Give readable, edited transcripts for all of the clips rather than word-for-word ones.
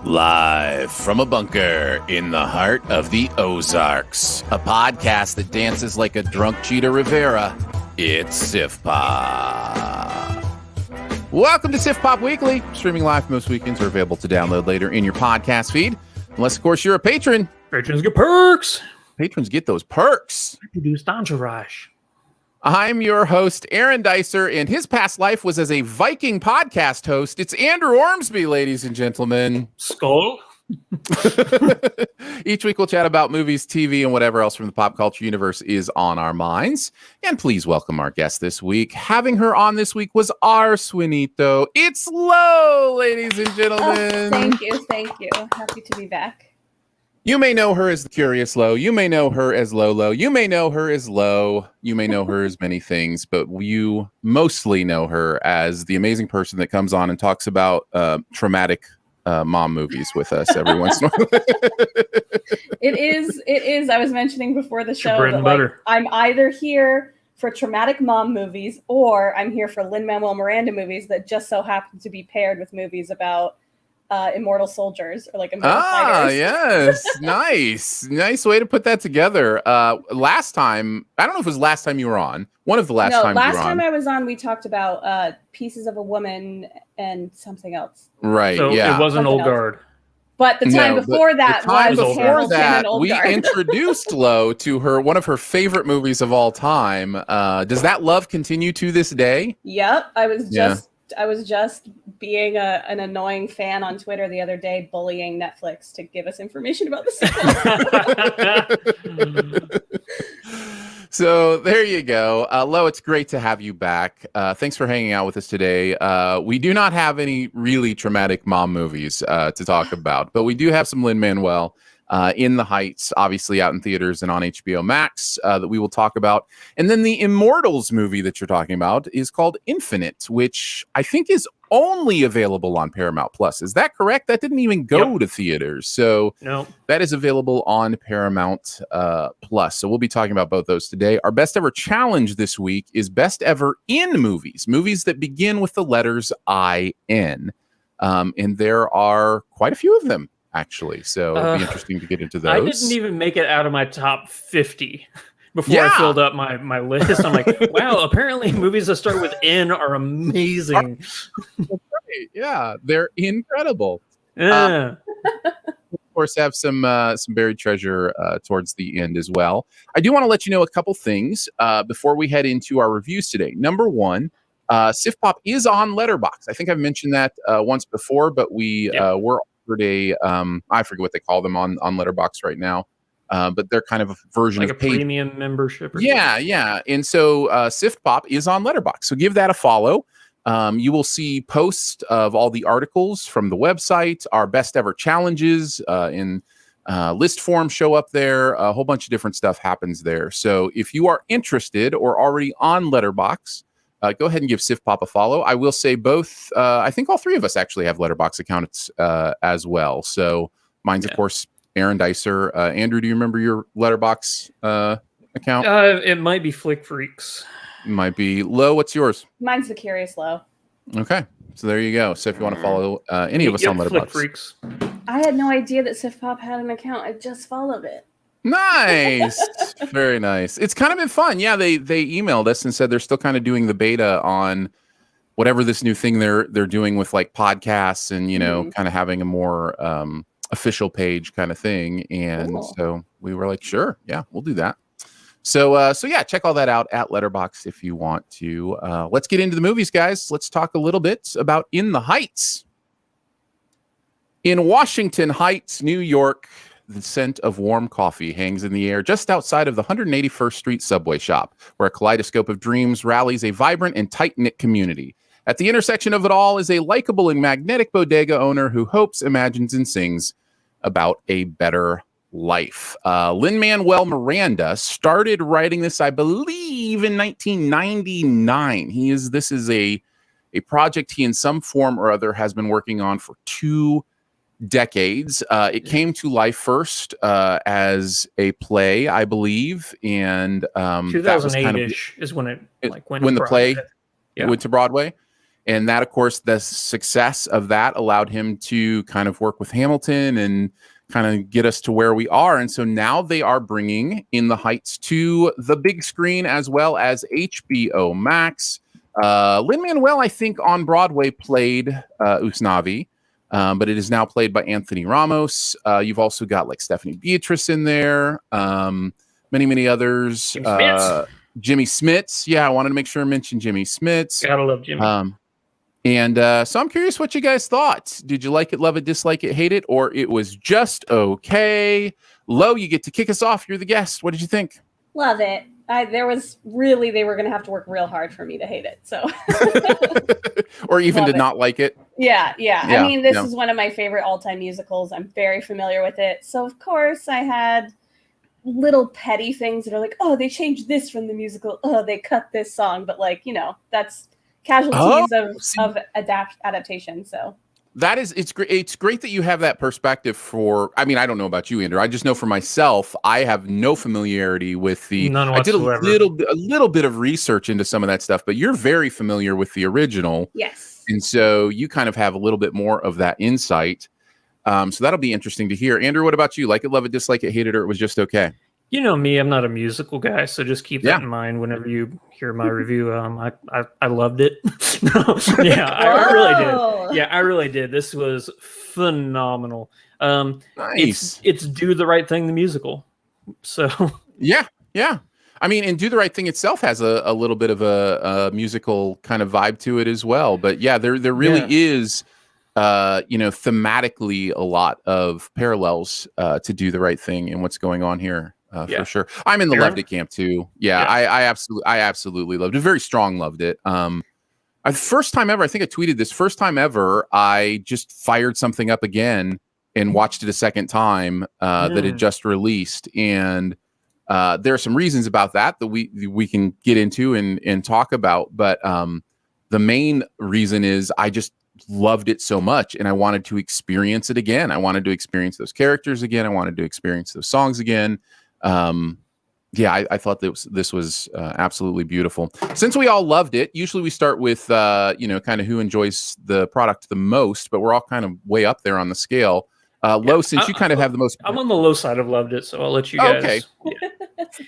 Live from a bunker in the heart of the Ozarks, a podcast that dances like a drunk Cheetah Rivera. It's Sif Pop. Welcome to Sif Pop Weekly, streaming live most weekends or available to download later in your podcast feed. Unless, of course, you're a patron. Patrons get perks. Patrons get those perks. Introduced Entourage. I'm your host, Aaron Dicer, and his past life was as a Viking podcast host. It's Andrew Ormsby, ladies and gentlemen. Skull. Each week we'll chat about movies, TV, and whatever else from the pop culture universe is on our minds. And please welcome our guest this week. Having her on this week was our Swinito. It's Lo, ladies and gentlemen. Oh, thank you. Happy to be back. You may know her as the Curious Lo. You may know her as Lolo. You may know her as Lo. You may know her as many things, but you mostly know her as the amazing person that comes on and talks about traumatic mom movies with us every once in a while. It is. I was mentioning before the show bread and that butter. I'm either here for traumatic mom movies or I'm here for Lin-Manuel Miranda movies that just so happen to be paired with movies about immortal soldiers or like immortal fighters. Yes. Nice way to put that together. Last time, I don't know if it was last time you were on. One of the last times you were on. Last time I was on, we talked about Pieces of a Woman and something else. Right, So yeah. it wasn't Old Guard. But the time before that was Hamilton and Old we Guard. introduced Lo to one of her favorite movies of all time. Does that love continue to this day? Yep. I was just being an annoying fan on Twitter the other day, bullying Netflix to give us information about the sequel. So there you go. Lo, it's great to have you back. Thanks for hanging out with us today. We do not have any really traumatic mom movies to talk about, but we do have some Lin-Manuel in the Heights, obviously out in theaters and on HBOmax that we will talk about. And then the Immortals movie that you're talking about is called Infinite, which I think is only available on Paramount Plus. Is that correct? That didn't even go to theaters. So that is available on Paramount Plus. So we'll be talking about both those today. Our best ever challenge this week is best ever in movies that begin with the letters I-N. And there are quite a few of them, actually. So it'll be interesting to get into those. I didn't even make it out of my top 50 before I filled up my list. I'm like, wow, apparently movies that start with N are amazing. Right. Yeah, they're incredible. Yeah. Of course, have some buried treasure towards the end as well. I do want to let you know a couple things before we head into our reviews today. Number one, Sif Pop is on Letterboxd. I think I've mentioned that once before, but we were offered a I forget what they call them on Letterboxd right now. But they're kind of a version like of a premium membership. Or yeah. And so Sif Pop is on Letterboxd. So give that a follow. You will see posts of all the articles from the website, our best ever challenges in list form show up there. A whole bunch of different stuff happens there. So if you are interested or already on Letterboxd, go ahead and give Sif Pop a follow. I will say both. I think all three of us actually have Letterboxd accounts as well. So mine's, of course, Aaron Dicer. Andrew, do you remember your Letterboxd account? It might be Flick Freaks. Might be. Lo, what's yours? Mine's the Curious Lo. Okay. So there you go. So if you want to follow any of us on Letterboxd. Flick Freaks. I had no idea that Sif Pop had an account. I just followed it. Nice. Very nice. It's kind of been fun. Yeah, they emailed us and said they're still kind of doing the beta on whatever this new thing they're doing with like podcasts and, you know, kind of having a more official page kind of thing. And so we were like, sure, yeah, we'll do that. So yeah, check all that out at Letterboxd if you want to. Let's get into the movies, guys. Let's talk a little bit about In the Heights. In Washington Heights, New York, the scent of warm coffee hangs in the air just outside of the 181st Street subway shop, where a kaleidoscope of dreams rallies a vibrant and tight-knit community. At the intersection of it all is a likable and magnetic bodega owner who hopes, imagines, and sings about a better life. Lin-Manuel Miranda started writing this, I believe, in 1999. This is a project he in some form or other has been working on for 2 decades. It came to life first as a play, I believe, and 2008-ish is when it went when to the play Yeah. went to Broadway. And that, of course, the success of that allowed him to kind of work with Hamilton and kind of get us to where we are. And so now they are bringing In the Heights to the big screen as well as HBOmax. Lin-Manuel, I think, on Broadway played Usnavi. But it is now played by Anthony Ramos. You've also got like Stephanie Beatrice in there. Many others. Jimmy Smits. Yeah, I wanted to make sure I mentioned Jimmy Smits. Gotta love Jimmy. So I'm curious what you guys thought. Did you like it, love it, dislike it, hate it, or it was just okay? Lo, you get to kick us off. You're the guest. What did you think? Love it. They were going to have to work real hard for me to hate it. So, or even to not like it. Yeah. I mean, this is one of my favorite all-time musicals. I'm very familiar with it. So of course I had little petty things that are like, oh, they changed this from the musical. Oh, they cut this song. But like, you know, that's casualties of adaptation. So it's great. It's great that you have that perspective I mean, I don't know about you, Andrew. I just know for myself, I have no familiarity with None I did whatsoever. a little bit of research into some of that stuff, but you're very familiar with the original. yes. And so you kind of have a little bit more of that insight. So that'll be interesting to hear. Andrew, what about you? Like it, love it, dislike it, hate it, or it was just okay? You know me, I'm not a musical guy, so just keep that in mind whenever you hear my review. I loved it. I really did. Yeah, I really did. This was phenomenal. Nice. It's Do the Right Thing, the musical. So yeah. I mean, and Do the Right Thing itself has a little bit of a musical kind of vibe to it as well. But yeah, there really is, thematically a lot of parallels to Do the Right Thing and what's going on here. For sure. I'm in the loved it camp too. Yeah. I absolutely loved it. Very strong loved it. First time ever, I think I tweeted this, first time ever, I just fired something up again and watched it a second time that had just released. And there are some reasons about that we can get into and talk about. But the main reason is I just loved it so much and I wanted to experience it again. I wanted to experience those characters again. I wanted to experience those songs again. I thought this was absolutely beautiful. Since we all loved it, usually we start with kind of who enjoys the product the most, but we're all kind of way up there on the scale. Lo, since you kind of have the most, I'm on the low side of loved it, so I'll let you guys. Okay,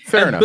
fair enough.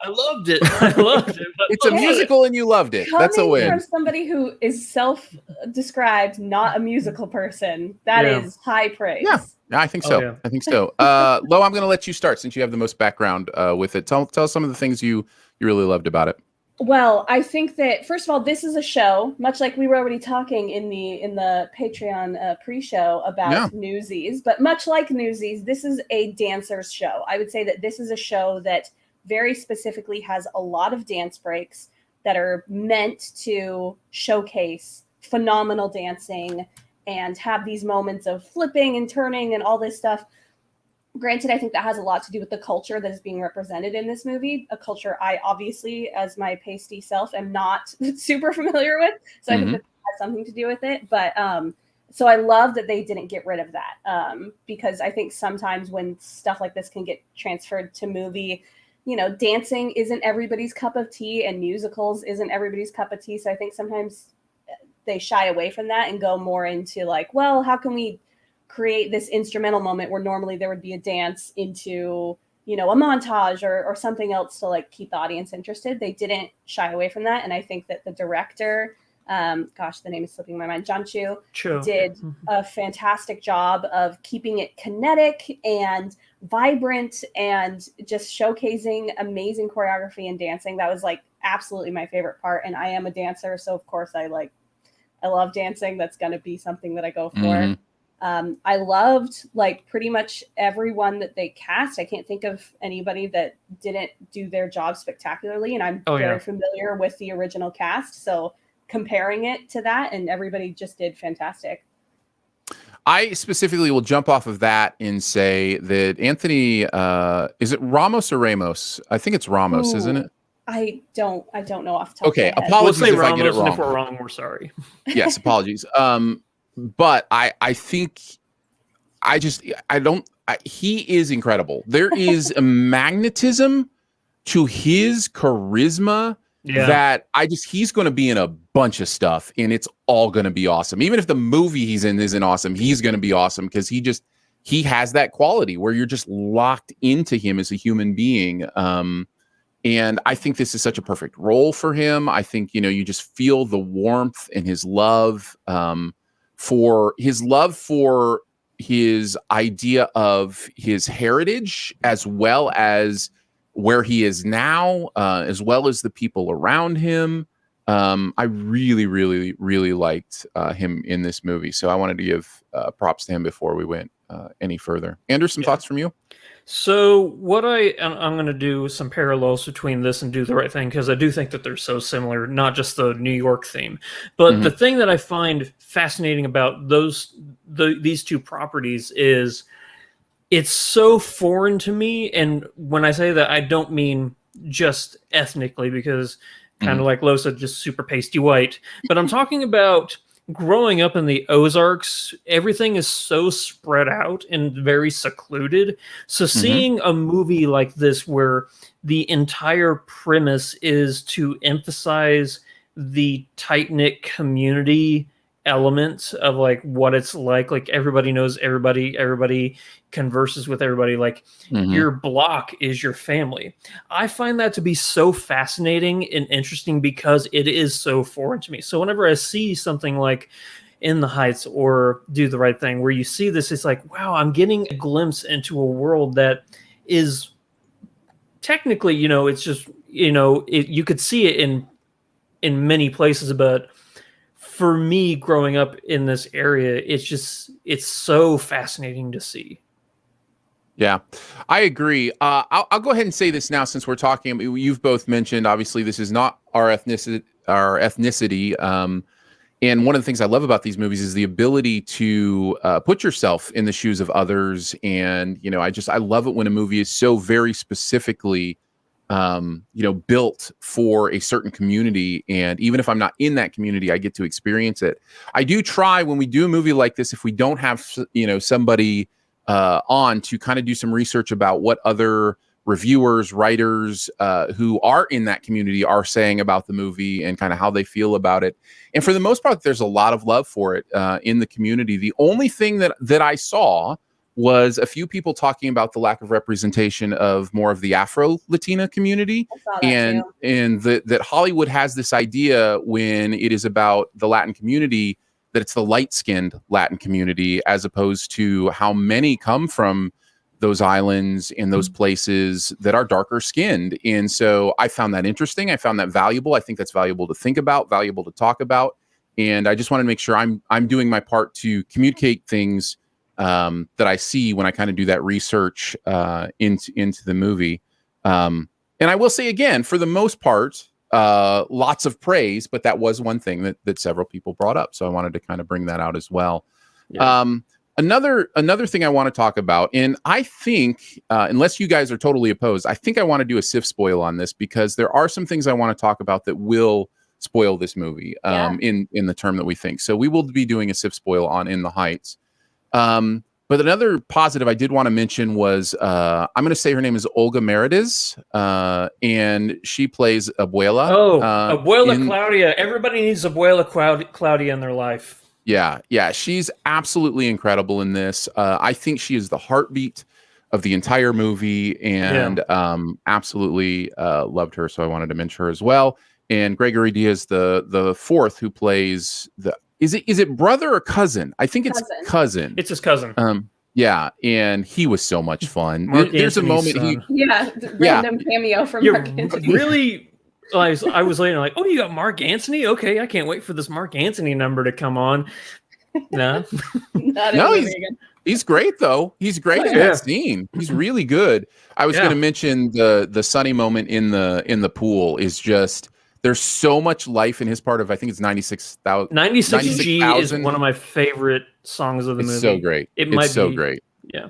I loved it. But it's a musical and you loved it. That's a win. From somebody who is self-described not a musical person, that is high praise. Yeah, I think so. I think so. Lo, I'm going to let you start since you have the most background with it. Tell us some of the things you really loved about it. Well, I think that first of all, this is a show, much like we were already talking in the Patreon pre-show about Newsies, but much like Newsies, this is a dancer's show. I would say that this is a show that very specifically has a lot of dance breaks that are meant to showcase phenomenal dancing and have these moments of flipping and turning and all this stuff. Granted, I think that has a lot to do with the culture that is being represented in this movie, a culture I obviously, as my pasty self, am not super familiar with. So I think that has something to do with it. But so I love that they didn't get rid of that because I think sometimes when stuff like this can get transferred to movie, dancing isn't everybody's cup of tea and musicals isn't everybody's cup of tea. So I think sometimes they shy away from that and go more into like, well, how can we create this instrumental moment where normally there would be a dance into, you know, a montage or something else to like keep the audience interested. They didn't shy away from that. And I think that the director, gosh, the name is slipping my mind, John Chu, did a fantastic job of keeping it kinetic and vibrant and just showcasing amazing choreography and dancing. That was like absolutely my favorite part. And I am a dancer, so of course I love dancing. That's going to be something that I go for. I loved like pretty much everyone that they cast. I can't think of anybody that didn't do their job spectacularly. And I'm very familiar with the original cast. So comparing it to that, and everybody just did fantastic. I specifically will jump off of that and say that Anthony, is it Ramos or Ramos? I think it's Ramos, isn't it? I don't know off the top of my head. Apologies if Ramos, I get it wrong. And if we're wrong, we're sorry. Yes, apologies. But I think he is incredible. There is a magnetism to his charisma that he's going to be in a bunch of stuff and it's all going to be awesome. Even if the movie he's in isn't awesome, he's going to be awesome because he has that quality where you're just locked into him as a human being. And I think this is such a perfect role for him. I think, you know, you just feel the warmth and his love for his idea of his heritage, as well as where he is now, as well as the people around him. I really, really, really liked him in this movie. So I wanted to give props to him before we went any further. Andrew, some thoughts from you? So what I'm going to do some parallels between this and Do the Right Thing, because I do think that they're so similar, not just the New York theme. But the thing that I find fascinating about these two properties is it's so foreign to me. And when I say that, I don't mean just ethnically, because kind of like Lo said, just super pasty white. But I'm talking about growing up in the Ozarks. Everything is so spread out and very secluded. So seeing a movie like this where the entire premise is to emphasize the tight-knit community element of like what it's like everybody knows everybody converses with everybody, like your block is your family. I find that to be so fascinating and interesting because it is so foreign to me. So whenever I see something like In the Heights or Do the Right Thing, where you see this, it's like, wow, I'm getting a glimpse into a world that is technically, you know, it's just, you know, you could see it in many places, but for me growing up in this area, it's so fascinating to see. Yeah, I agree. I'll go ahead and say this now, since we're talking. You've both mentioned, obviously, this is not our ethnicity. And one of the things I love about these movies is the ability to put yourself in the shoes of others. And, you know, I love it when a movie is so very specifically, built for a certain community. And even if I'm not in that community, I get to experience it. I do try, when we do a movie like this, if we don't have, somebody on, to kind of do some research about what other reviewers, writers who are in that community are saying about the movie and kind of how they feel about it. And for the most part, there's a lot of love for it in the community. The only thing that I saw was a few people talking about the lack of representation of more of the Afro-Latina community, and that Hollywood has this idea when it is about the Latin community that it's the light-skinned Latin community, as opposed to how many come from those islands and those places that are darker skinned. And so I found that interesting. I found that valuable. I think that's valuable to think about, valuable to talk about. And I just want to make sure I'm doing my part to communicate things that I see when I kind of do that research into the movie. And I will say again, for the most part, lots of praise, but that was one thing that several people brought up. So I wanted to kind of bring that out as well. Yeah. Another thing I want to talk about, and I think, unless you guys are totally opposed, I think I want to do a SIF spoil on this, because there are some things I want to talk about that will spoil this movie in the term that we think. So we will be doing a SIF spoil on In the Heights. But another positive I did want to mention was, I'm going to say her name is Olga Merediz, and she plays Abuela. Abuela Claudia. Everybody needs Abuela Claudia in their life. Yeah. She's absolutely incredible in this. I think she is the heartbeat of the entire movie, and absolutely loved her. So I wanted to mention her as well. And Gregory Diaz, the fourth, who plays is it brother or cousin? I think it's cousin. It's his cousin. Yeah, and he was so much fun. There's a moment random cameo from Mark Antony. Really, I was later like, oh, you got Mark Antony? Okay, I can't wait for this Mark Antony number to come on. No, he's great though. He's great in that scene. He's really good. I was going to mention the Sunny moment in the pool is just. There's so much life in his part of, I think it's 96,000. 96G is one of my favorite songs of the movie. It's so great. It's so great. Yeah.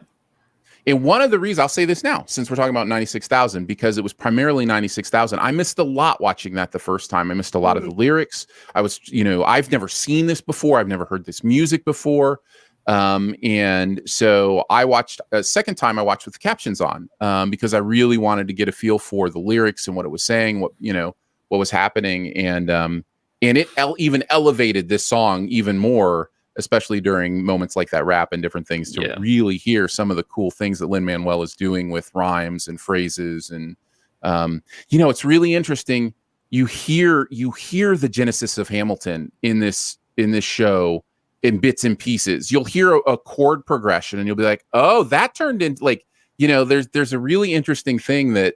And one of the reasons, I'll say this now, since we're talking about 96,000, because it was primarily 96,000. I missed a lot watching that the first time. I missed a lot of the lyrics. I've never seen this before. I've never heard this music before. And so I watched a second time. I watched with the captions on because I really wanted to get a feel for the lyrics and what it was saying, what was happening, and it even elevated this song even more, especially during moments like that rap and different things, to really hear some of the cool things that Lin-Manuel is doing with rhymes and phrases. And it's really interesting. You hear the genesis of Hamilton in this show in bits and pieces. You'll hear a chord progression and you'll be like, oh, that turned into there's a really interesting thing that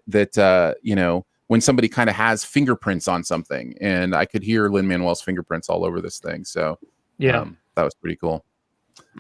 when somebody kind of has fingerprints on something, and I could hear Lin-Manuel's fingerprints all over this thing. So that was pretty cool.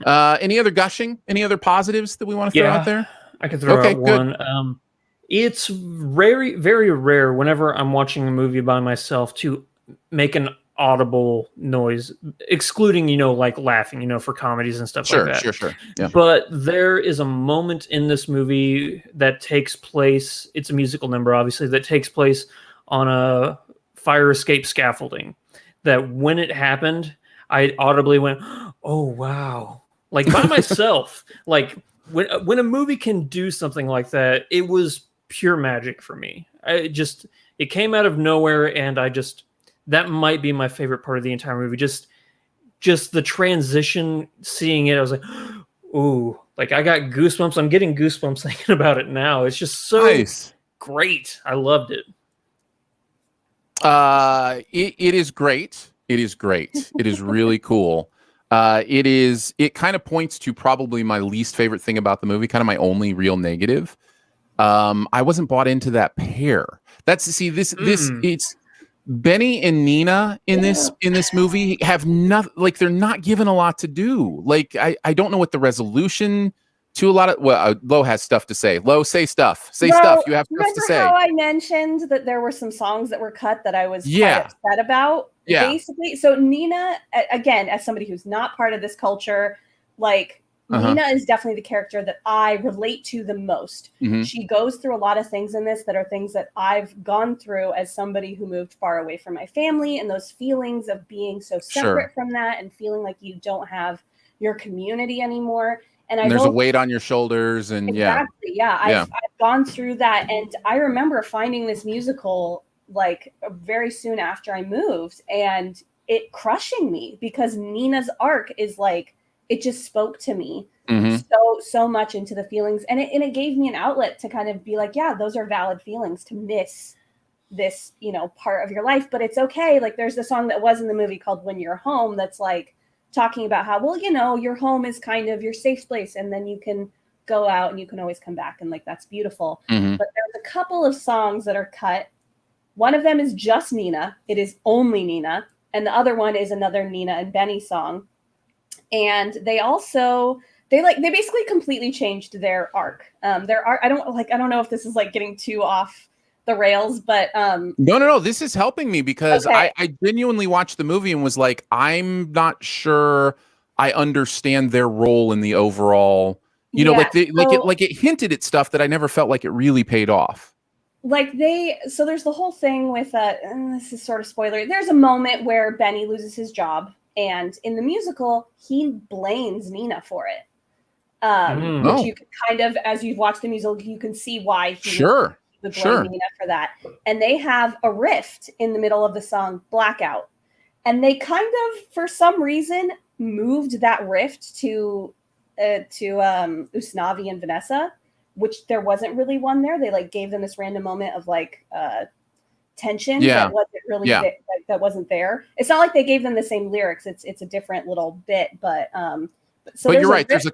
Any other gushing? Any other positives that we want to throw out there? I can throw out one. It's very, very rare whenever I'm watching a movie by myself to make an audible noise, excluding, like laughing, for comedies and stuff like that. Sure. Yeah. But there is a moment in this movie that takes place, it's a musical number, obviously, that takes place on a fire escape scaffolding, that when it happened, I audibly went, oh, wow. Like by myself, like when a movie can do something like that, it was pure magic for me. It came out of nowhere, and that might be my favorite part of the entire movie. Just the transition, seeing it, I was like, ooh, like I got goosebumps. I'm getting goosebumps thinking about it now. It's just so great. I loved it. It is great. It is great. It is really cool. It kind of points to probably my least favorite thing about the movie, kind of my only real negative. I wasn't bought into that pair. It's Benny and Nina in this movie have nothing, like they're not given a lot to do. Like I don't know what the resolution to a lot of Lo has stuff to say. Lo, say stuff. Say stuff. You have stuff to say. Remember how I mentioned that there were some songs that were cut that I was quite upset about? Yeah. Basically, so Nina, again, as somebody who's not part of this culture, like Nina is definitely the character that I relate to the most. Mm-hmm. She goes through a lot of things in this that are things that I've gone through as somebody who moved far away from my family, and those feelings of being so separate from that and feeling like you don't have your community anymore. And there's a weight on your shoulders, and I've gone through that, and I remember finding this musical like very soon after I moved, and it crushing me because Nina's arc is like, it just spoke to me so much into the feelings, and it gave me an outlet to kind of be like, yeah, those are valid feelings to miss this, part of your life, but it's okay. Like there's the song that was in the movie called When You're Home that's like talking about how, well, your home is kind of your safe place, and then you can go out and you can always come back, and like that's beautiful. But there's a couple of songs that are cut. One of them is just Nina. It is only Nina, and the other one is another Nina and Benny song. And they basically completely changed their arc. I don't know if this is like getting too off the rails, but no, this is helping me because I genuinely watched the movie and was like, I'm not sure I understand their role in the overall, it hinted at stuff that I never felt like it really paid off. So there's the whole thing with and this is sort of spoiler. There's a moment where Benny loses his job. And in the musical, he blames Nina for it. Which you can kind of, as you've watched the musical, you can see why he would blame Nina for that. And they have a rift in the middle of the song Blackout. And they kind of, for some reason, moved that rift to Usnavi and Vanessa, which there wasn't really one there. They like gave them this random moment of like tension that wasn't really that wasn't there. It's not like they gave them the same lyrics. It's a different little bit, but you're right. There's a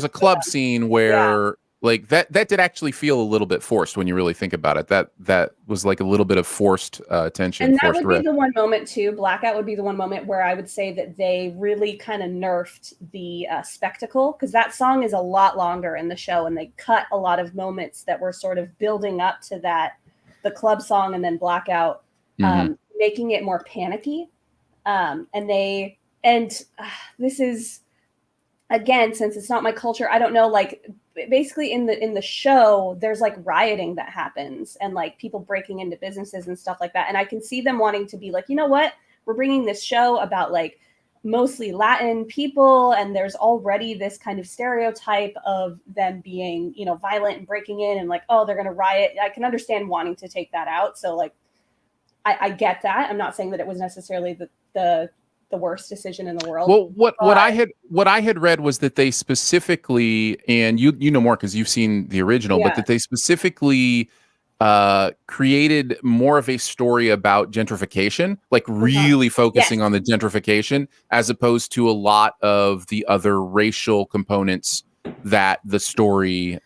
club scene where like that did actually feel a little bit forced when you really think about it. That was like a little bit of forced tension. And that would be the one moment too. Blackout would be the one moment where I would say that they really kind of nerfed the spectacle, because that song is a lot longer in the show, and they cut a lot of moments that were sort of building up to the club song and then Blackout, making it more panicky. This is, again, since it's not my culture, I don't know, like basically in the show there's like rioting that happens and like people breaking into businesses and stuff like that, and I can see them wanting to be like, you know what, we're bringing this show about like mostly Latin people, and there's already this kind of stereotype of them being, you know, violent and breaking in and like, oh, they're gonna riot. I can understand wanting to take that out, so like I get that. I'm not saying that it was necessarily the worst decision in the world. Well, what I had read was that they specifically, and you know more because you've seen the original, but that they specifically created more of a story about gentrification, like really focusing on the gentrification, as opposed to a lot of the other racial components that the story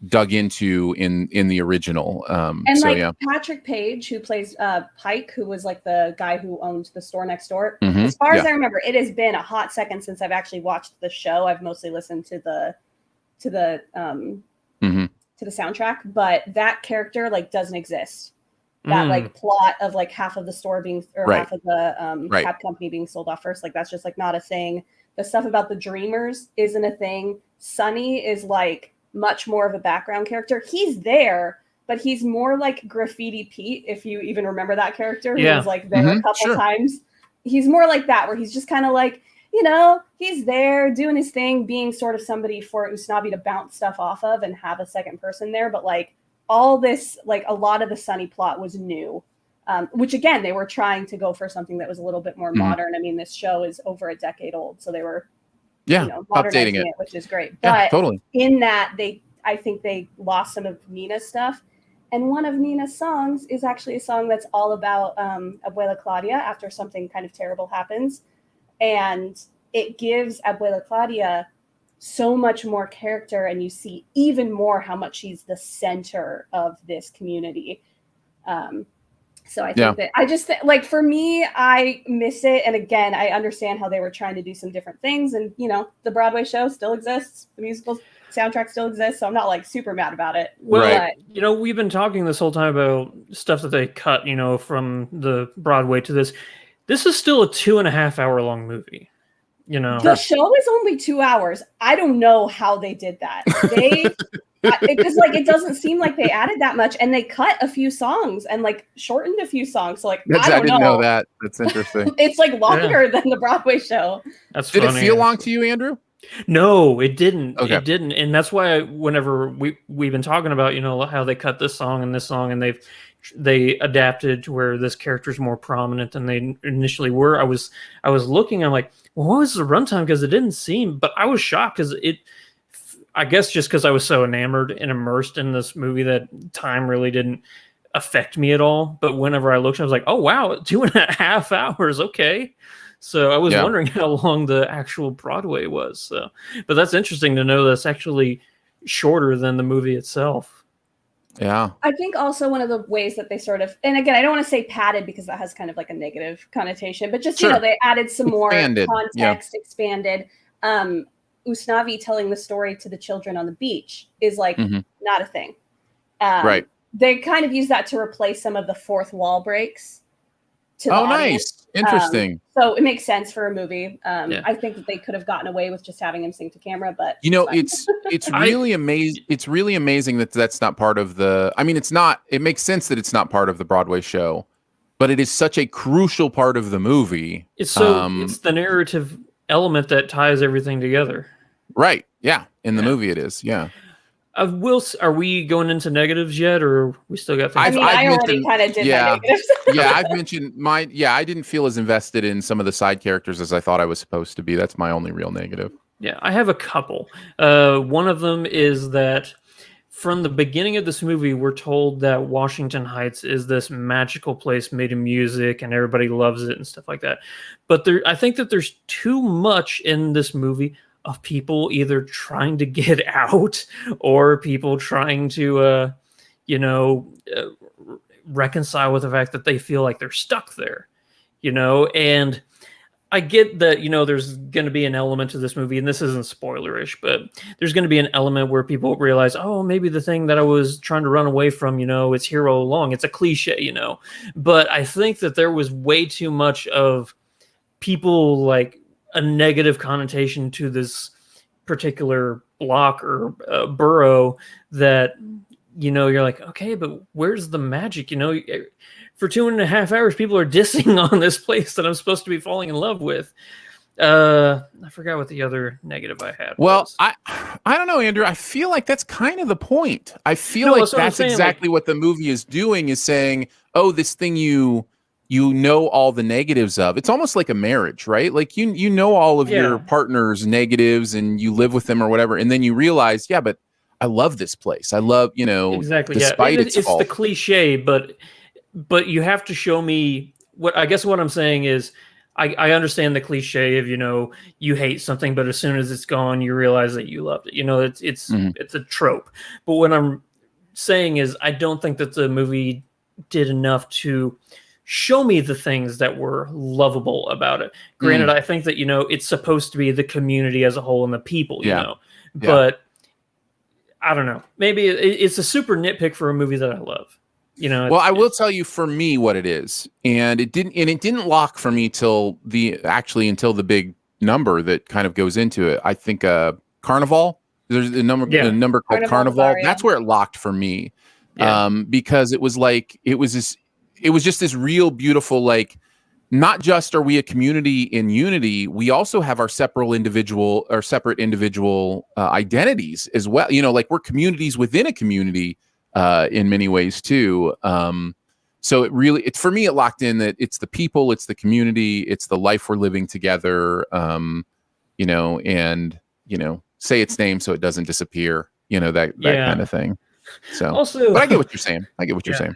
dug into in the original. Patrick Page, who plays Pike, who was like the guy who owned the store next door. As far as I remember, it has been a hot second since I've actually watched the show. I've mostly listened to the soundtrack, but that character like doesn't exist. That like plot of like half of the store being, or half of the cab company being sold off first, like that's just like not a thing. The stuff about the Dreamers isn't a thing. Sonny is like much more of a background character. He's there, but he's more like Graffiti Pete, if you even remember that character. He was like there a couple times. He's more like that, where he's just kind of like, you know, he's there doing his thing, being sort of somebody for Usnavi to bounce stuff off of and have a second person there. But like all this, like a lot of the Sonny plot was new, which again, they were trying to go for something that was a little bit more modern. I mean, this show is over a decade old, so they were modernizing it, which is great. But in that, I think they lost some of Nina's stuff. And one of Nina's songs is actually a song that's all about Abuela Claudia after something kind of terrible happens. And it gives Abuela Claudia so much more character, and you see even more how much she's the center of this community. So I think that I just like, for me, I miss it. And again, I understand how they were trying to do some different things, and you know, the Broadway show still exists, the musical soundtrack still exists, so I'm not like super mad about it. Well, you know, we've been talking this whole time about stuff that they cut, you know, from the Broadway to this. This is still a 2.5 hour long movie. You know, the show is only 2 hours. I don't know how they did that. It doesn't seem like they added that much, and they cut a few songs and like shortened a few songs. So like, I didn't know that. That's interesting. It's like longer than the Broadway show. Did it feel long to you, Andrew? No, it didn't. Okay. It didn't, and that's why whenever we've been talking about, you know, how they cut this song and this song, and they adapted to where this character is more prominent than they initially were. I was looking, I'm like, well, what was the runtime? Because it didn't seem, but I was shocked because I guess just because I was so enamored and immersed in this movie that time really didn't affect me at all. But whenever I looked, I was like, oh wow, 2.5 hours. Okay. So I was wondering how long the actual Broadway was. So, but that's interesting to know that's actually shorter than the movie itself. Yeah. I think also one of the ways that they sort of, and again, I don't want to say padded because that has kind of like a negative connotation, but just, you know, they added some more context, expanded. Usnavi telling the story to the children on the beach is like not a thing. Right. They kind of use that to replace some of the fourth wall breaks. To the audience. Nice. Interesting. So it makes sense for a movie. I think that they could have gotten away with just having him sing to camera, but you know, it's really amazing. It's really amazing that that's not part of the. I mean, it's not. It makes sense that it's not part of the Broadway show, but it is such a crucial part of the movie. It's it's the narrative element that ties everything together. Right. Yeah. In the movie, it is. Yeah. Are we going into negatives yet, or we still got things? I already kind of did my negatives. I've mentioned mine. Yeah, I didn't feel as invested in some of the side characters as I thought I was supposed to be. That's my only real negative. Yeah, I have a couple. One of them is that from the beginning of this movie, we're told that Washington Heights is this magical place made of music and everybody loves it and stuff like that. But I think that there's too much in this movie of people either trying to get out or people trying to, reconcile with the fact that they feel like they're stuck there, and I get that, there's going to be an element to this movie, and this isn't spoilerish, but there's going to be an element where people realize, oh, maybe the thing that I was trying to run away from, it's here all along. It's a cliche, But I think that there was way too much of people like a negative connotation to this particular block or borough that, you're like, okay, but where's the magic? For 2.5 hours, people are dissing on this place that I'm supposed to be falling in love with. I forgot what the other negative I had was. I don't know, Andrew. I feel like that's kind of the point. I feel like that's exactly what the movie is doing, is saying, oh, this thing you know all the negatives of. It's almost like a marriage, right? Like you know all of your partner's negatives and you live with them or whatever, and then you realize, yeah, but I love this place. I love, exactly. Despite its fault. The cliche, but you have to show me what I'm saying is I understand the cliche of, you hate something, but as soon as it's gone, you realize that you loved it. It's a trope. But what I'm saying is I don't think that the movie did enough to show me the things that were lovable about it. Granted, I think that, it's supposed to be the community as a whole and the people, but I don't know. Maybe it's a super nitpick for a movie that I love. Well, I will tell you for me what it is, and it didn't lock for me until the big number that kind of goes into it. I think Carnival. There's a number called Carnival. That's where it locked for me, because it was just this real beautiful, like, not just are we a community in unity, we also have our separate individual identities as well. Like we're communities within a community. In many ways too. So for me, it locked in that it's the people, it's the community, it's the life we're living together, and say its name so it doesn't disappear, that kind of thing. So, but I get what you're saying. You're saying.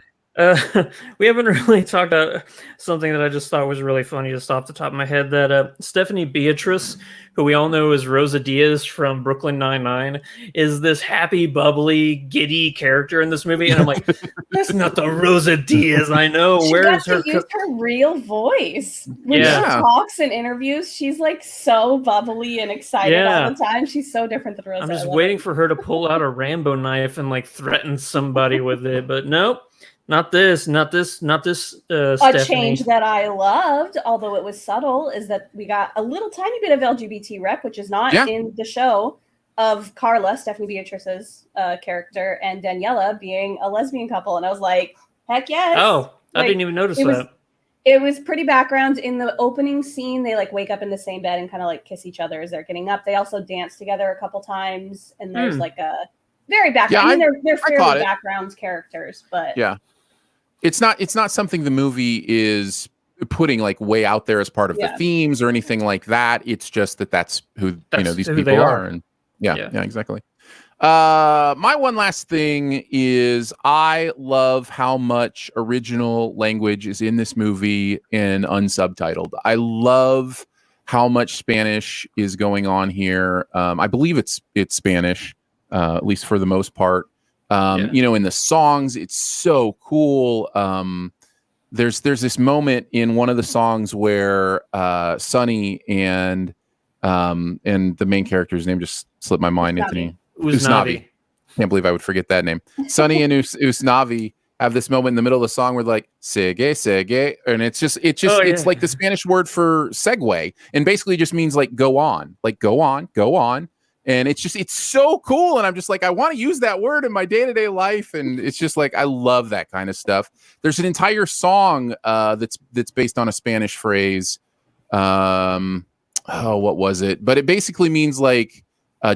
We haven't really talked about something that I just thought was really funny just off the top of my head, that Stephanie Beatrice, who we all know as Rosa Diaz from Brooklyn Nine-Nine, is this happy, bubbly, giddy character in this movie. And I'm like, that's not the Rosa Diaz I know. She got to use her real voice. When she talks in interviews, she's like so bubbly and excited all the time. She's so different than Rosa. I'm just waiting for her to pull out a Rambo knife and like threaten somebody with it, but nope. Not this. A change that I loved, although it was subtle, is that we got a little tiny bit of LGBT rep, which is not in the show, of Carla, Stephanie Beatrice's character, and Daniela being a lesbian couple. And I was like, heck yes. Oh, I didn't even notice that. It was pretty background. In the opening scene, they like wake up in the same bed and kind of like kiss each other as they're getting up. They also dance together a couple times, and there's like a very background. They're fairly background characters, but It's not something the movie is putting like way out there as part of the themes or anything like that. It's just that's who these people are. And exactly. My one last thing is I love how much original language is in this movie in unsubtitled. I love how much Spanish is going on here. I believe it's Spanish, at least for the most part. In the songs, it's so cool. There's this moment in one of the songs where Sonny and the main character's name just slipped my mind, Anthony Usnavi. Can't believe I would forget that name. Sonny and Usnavi have this moment in the middle of the song where they're like segue, and it's like the Spanish word for segue, and basically just means like go on. And it's so cool. And I'm just like, I want to use that word in my day-to-day life. And it's just like, I love that kind of stuff. There's an entire song that's based on a Spanish phrase. What was it? But it basically means like,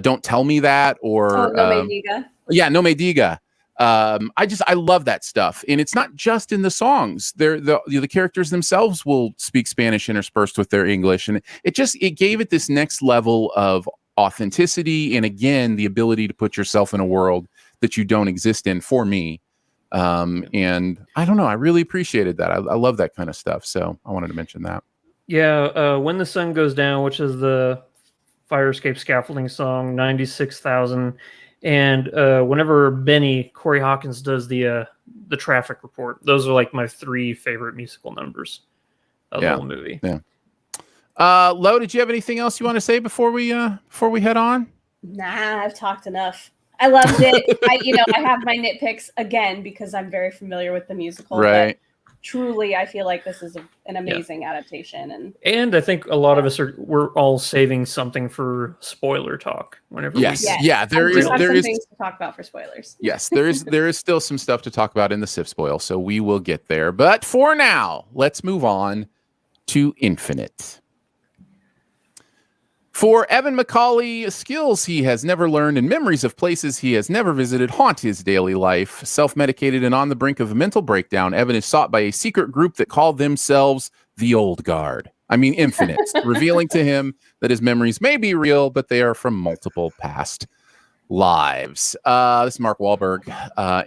don't tell me that, or no me diga. Yeah, No Me Diga. I love that stuff, and it's not just in the songs. The characters themselves will speak Spanish interspersed with their English, and it gave it this next level of authenticity, and again, the ability to put yourself in a world that you don't exist in. For me, and I don't know, I really appreciated that. I love that kind of stuff, so I wanted to mention that. Yeah, When the Sun Goes Down, which is the Fire Escape Scaffolding song, 96,000. And whenever Corey Hawkins does the traffic report, those are like my 3 favorite musical numbers of the whole movie. Yeah. Lo, did you have anything else you want to say before we head on? Nah, I've talked enough. I loved it. I have my nitpicks again because I'm very familiar with the musical. Right. Truly, I feel like this is an amazing adaptation, and I think a lot of us we're all saving something for spoiler talk whenever. There is things to talk about for spoilers. Yes, there is still some stuff to talk about in the SIF spoil, so we will get there. But for now, let's move on to Infinite. For Evan Macaulay, skills he has never learned and memories of places he has never visited haunt his daily life. Self-medicated and on the brink of a mental breakdown, Evan is sought by a secret group that call themselves the Old Guard. Infinite, revealing to him that his memories may be real, but they are from multiple past lives. This is Mark Wahlberg,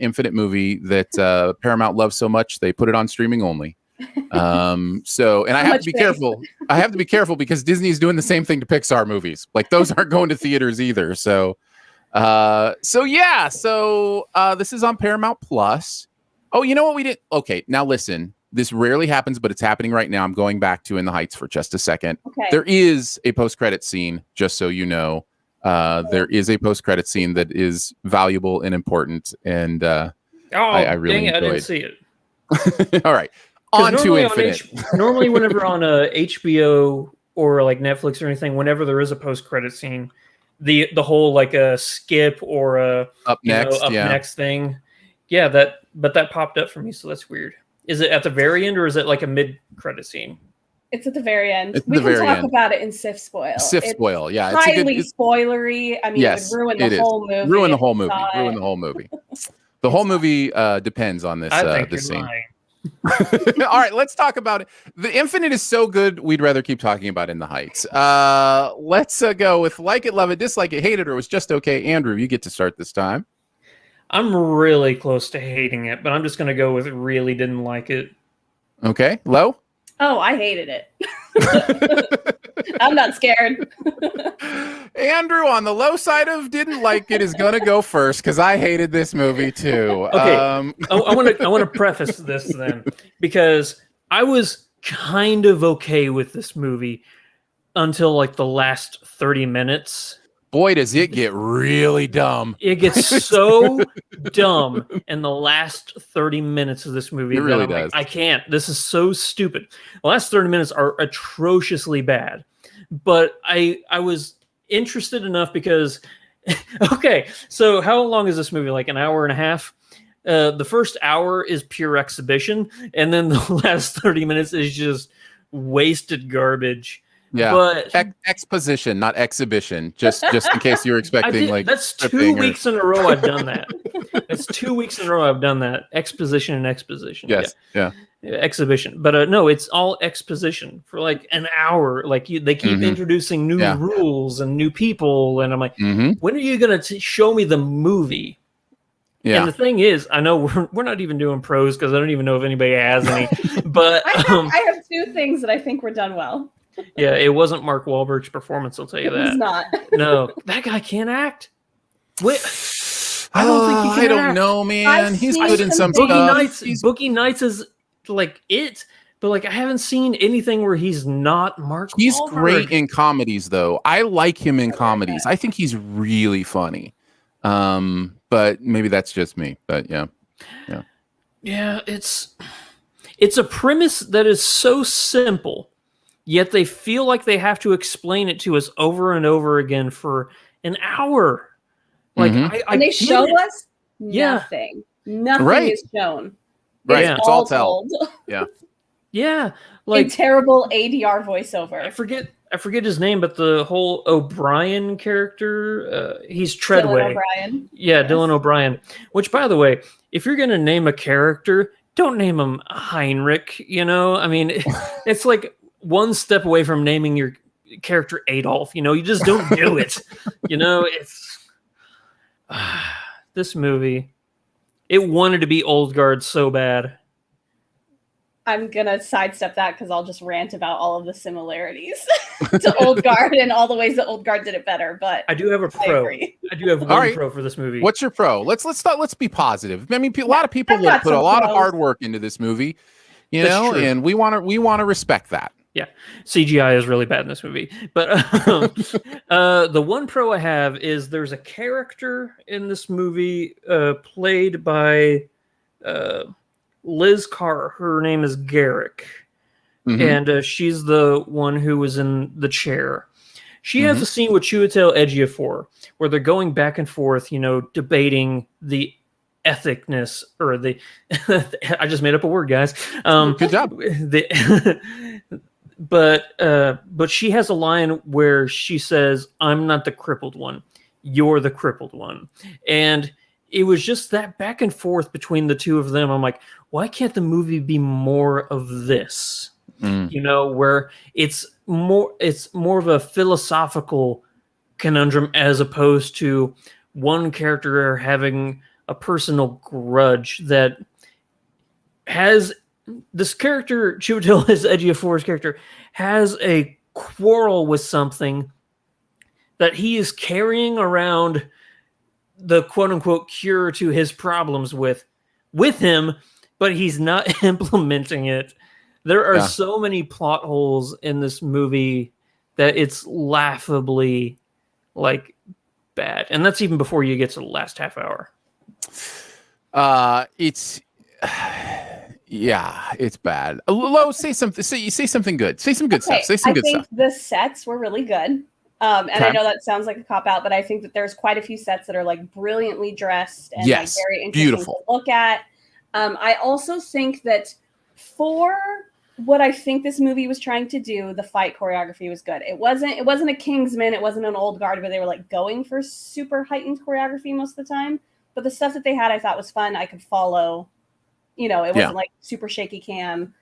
Infinite movie that Paramount loves so much, they put it on streaming only. And I have to be careful. I have to be careful because Disney's doing the same thing to Pixar movies. Like those aren't going to theaters either. So this is on Paramount Plus. Oh, you know what we did? Okay, now listen. This rarely happens, but it's happening right now. I'm going back to In the Heights for just a second. Okay. There is a post-credit scene, just so you know. There is a post-credit scene that is valuable and important, and I really enjoyed. I didn't see it. All right. On to Infinite. Normally, whenever on a HBO or like Netflix or anything, whenever there is a post-credit scene, the whole like a skip or a up next thing, that popped up for me, so that's weird. Is it at the very end or is it like a mid-credit scene? It's at the very end. We can talk about it in SIF spoil. Spoil, yeah. It's highly spoilery. It would ruin the whole movie. Ruin the whole movie. Ruin the whole movie. The whole movie depends on this scene. Lying. All right, let's talk about it. The Infinite is so good, we'd rather keep talking about In the Heights. Let's go with like it, love it, dislike it, hate it, or it was just okay. Andrew, you get to start this time. I'm really close to hating it, but I'm just going to go with really didn't like it. Okay, Lo? Oh, I hated it. I'm not scared. Andrew, on the low side of didn't like it, is going to go first because I hated this movie too. Okay, I want to preface this then because I was kind of okay with this movie until like the last 30 minutes. Boy, does it get really dumb. It gets so dumb in the last 30 minutes of this movie. It really does. Like, I can't. This is so stupid. The last 30 minutes are atrociously bad. But I was interested enough because, okay, so how long is this movie? Like an hour and a half? The first hour is pure exhibition. And then the last 30 minutes is just wasted garbage. Yeah, but exposition, not exhibition. Just in case you were expecting that's 2 weeks in a row I've done that. That's 2 weeks in a row I've done that. Exposition and exposition. Yes, yeah. Exhibition. But no, it's all exposition for like an hour. Like they keep introducing new rules and new people, and I'm like, when are you gonna show me the movie? Yeah. And the thing is, I know we're not even doing pros because I don't even know if anybody has any. But I have 2 things that I think were done well. Yeah, it wasn't Mark Wahlberg's performance, I'll tell you that. It was not. No, that guy can't act. Wait, I don't think he can act. I don't know, man. He's good in some stuff. Boogie Nights is like it, but like I haven't seen anything where he's not Mark Wahlberg. He's great in comedies, though. I like him in comedies. I think he's really funny. But maybe that's just me. But yeah. It's a premise that is so simple. Yet they feel like they have to explain it to us over and over again for an hour. Like and they show us nothing. Nothing is shown. Right. It's all told. Yeah. Yeah. Like a terrible ADR voiceover. I I forget his name, but the whole O'Brien character, he's Treadway. Dylan O'Brien. Yeah, Yes. Dylan O'Brien. Which, by the way, if you're going to name a character, don't name him Heinrich, you know? I mean, it's like one step away from naming your character Adolf, you know? You just don't do it. You know, it's... this movie, it wanted to be Old Guard so bad. I'm going to sidestep that because I'll just rant about all of the similarities to Old Guard and all the ways that Old Guard did it better. But I do have a pro. I do have one pro for this movie. What's your pro? Let's be positive. I mean, a lot of people will put a lot of hard work into this movie, you know, and we want to respect that. Yeah, CGI is really bad in this movie. But the one pro I have is there's a character in this movie played by Liz Carr. Her name is Garrick. Mm-hmm. And she's the one who was in the chair. She has a scene with Chiwetel Ejiofor where they're going back and forth, you know, debating the ethicness or the... I just made up a word, guys. Good job. But she has a line where she says, "I'm not the crippled one. You're the crippled one." And it was just that back and forth between the two of them. I'm like, why can't the movie be more of this? You know, where it's more of a philosophical conundrum as opposed to one character having a personal grudge that has this character, Chiwetel Ejiofor's character, has a quarrel with something that he is carrying around the quote-unquote cure to his problems with him, but he's not implementing it. There are so many plot holes in this movie that it's laughably, like, bad. And that's even before you get to the last half hour. It's bad. Lo, say something. Say something good. Say some good stuff. Say some good stuff. I think the sets were really good. And I know that sounds like a cop-out, but I think that there's quite a few sets that are like brilliantly dressed and like very interesting to look at. I also think that for what I think this movie was trying to do, the fight choreography was good. It wasn't a Kingsman, it wasn't an Old Guard where they were like going for super heightened choreography most of the time. But the stuff that they had I thought was fun. I could follow. You know, it wasn't like super shaky cam.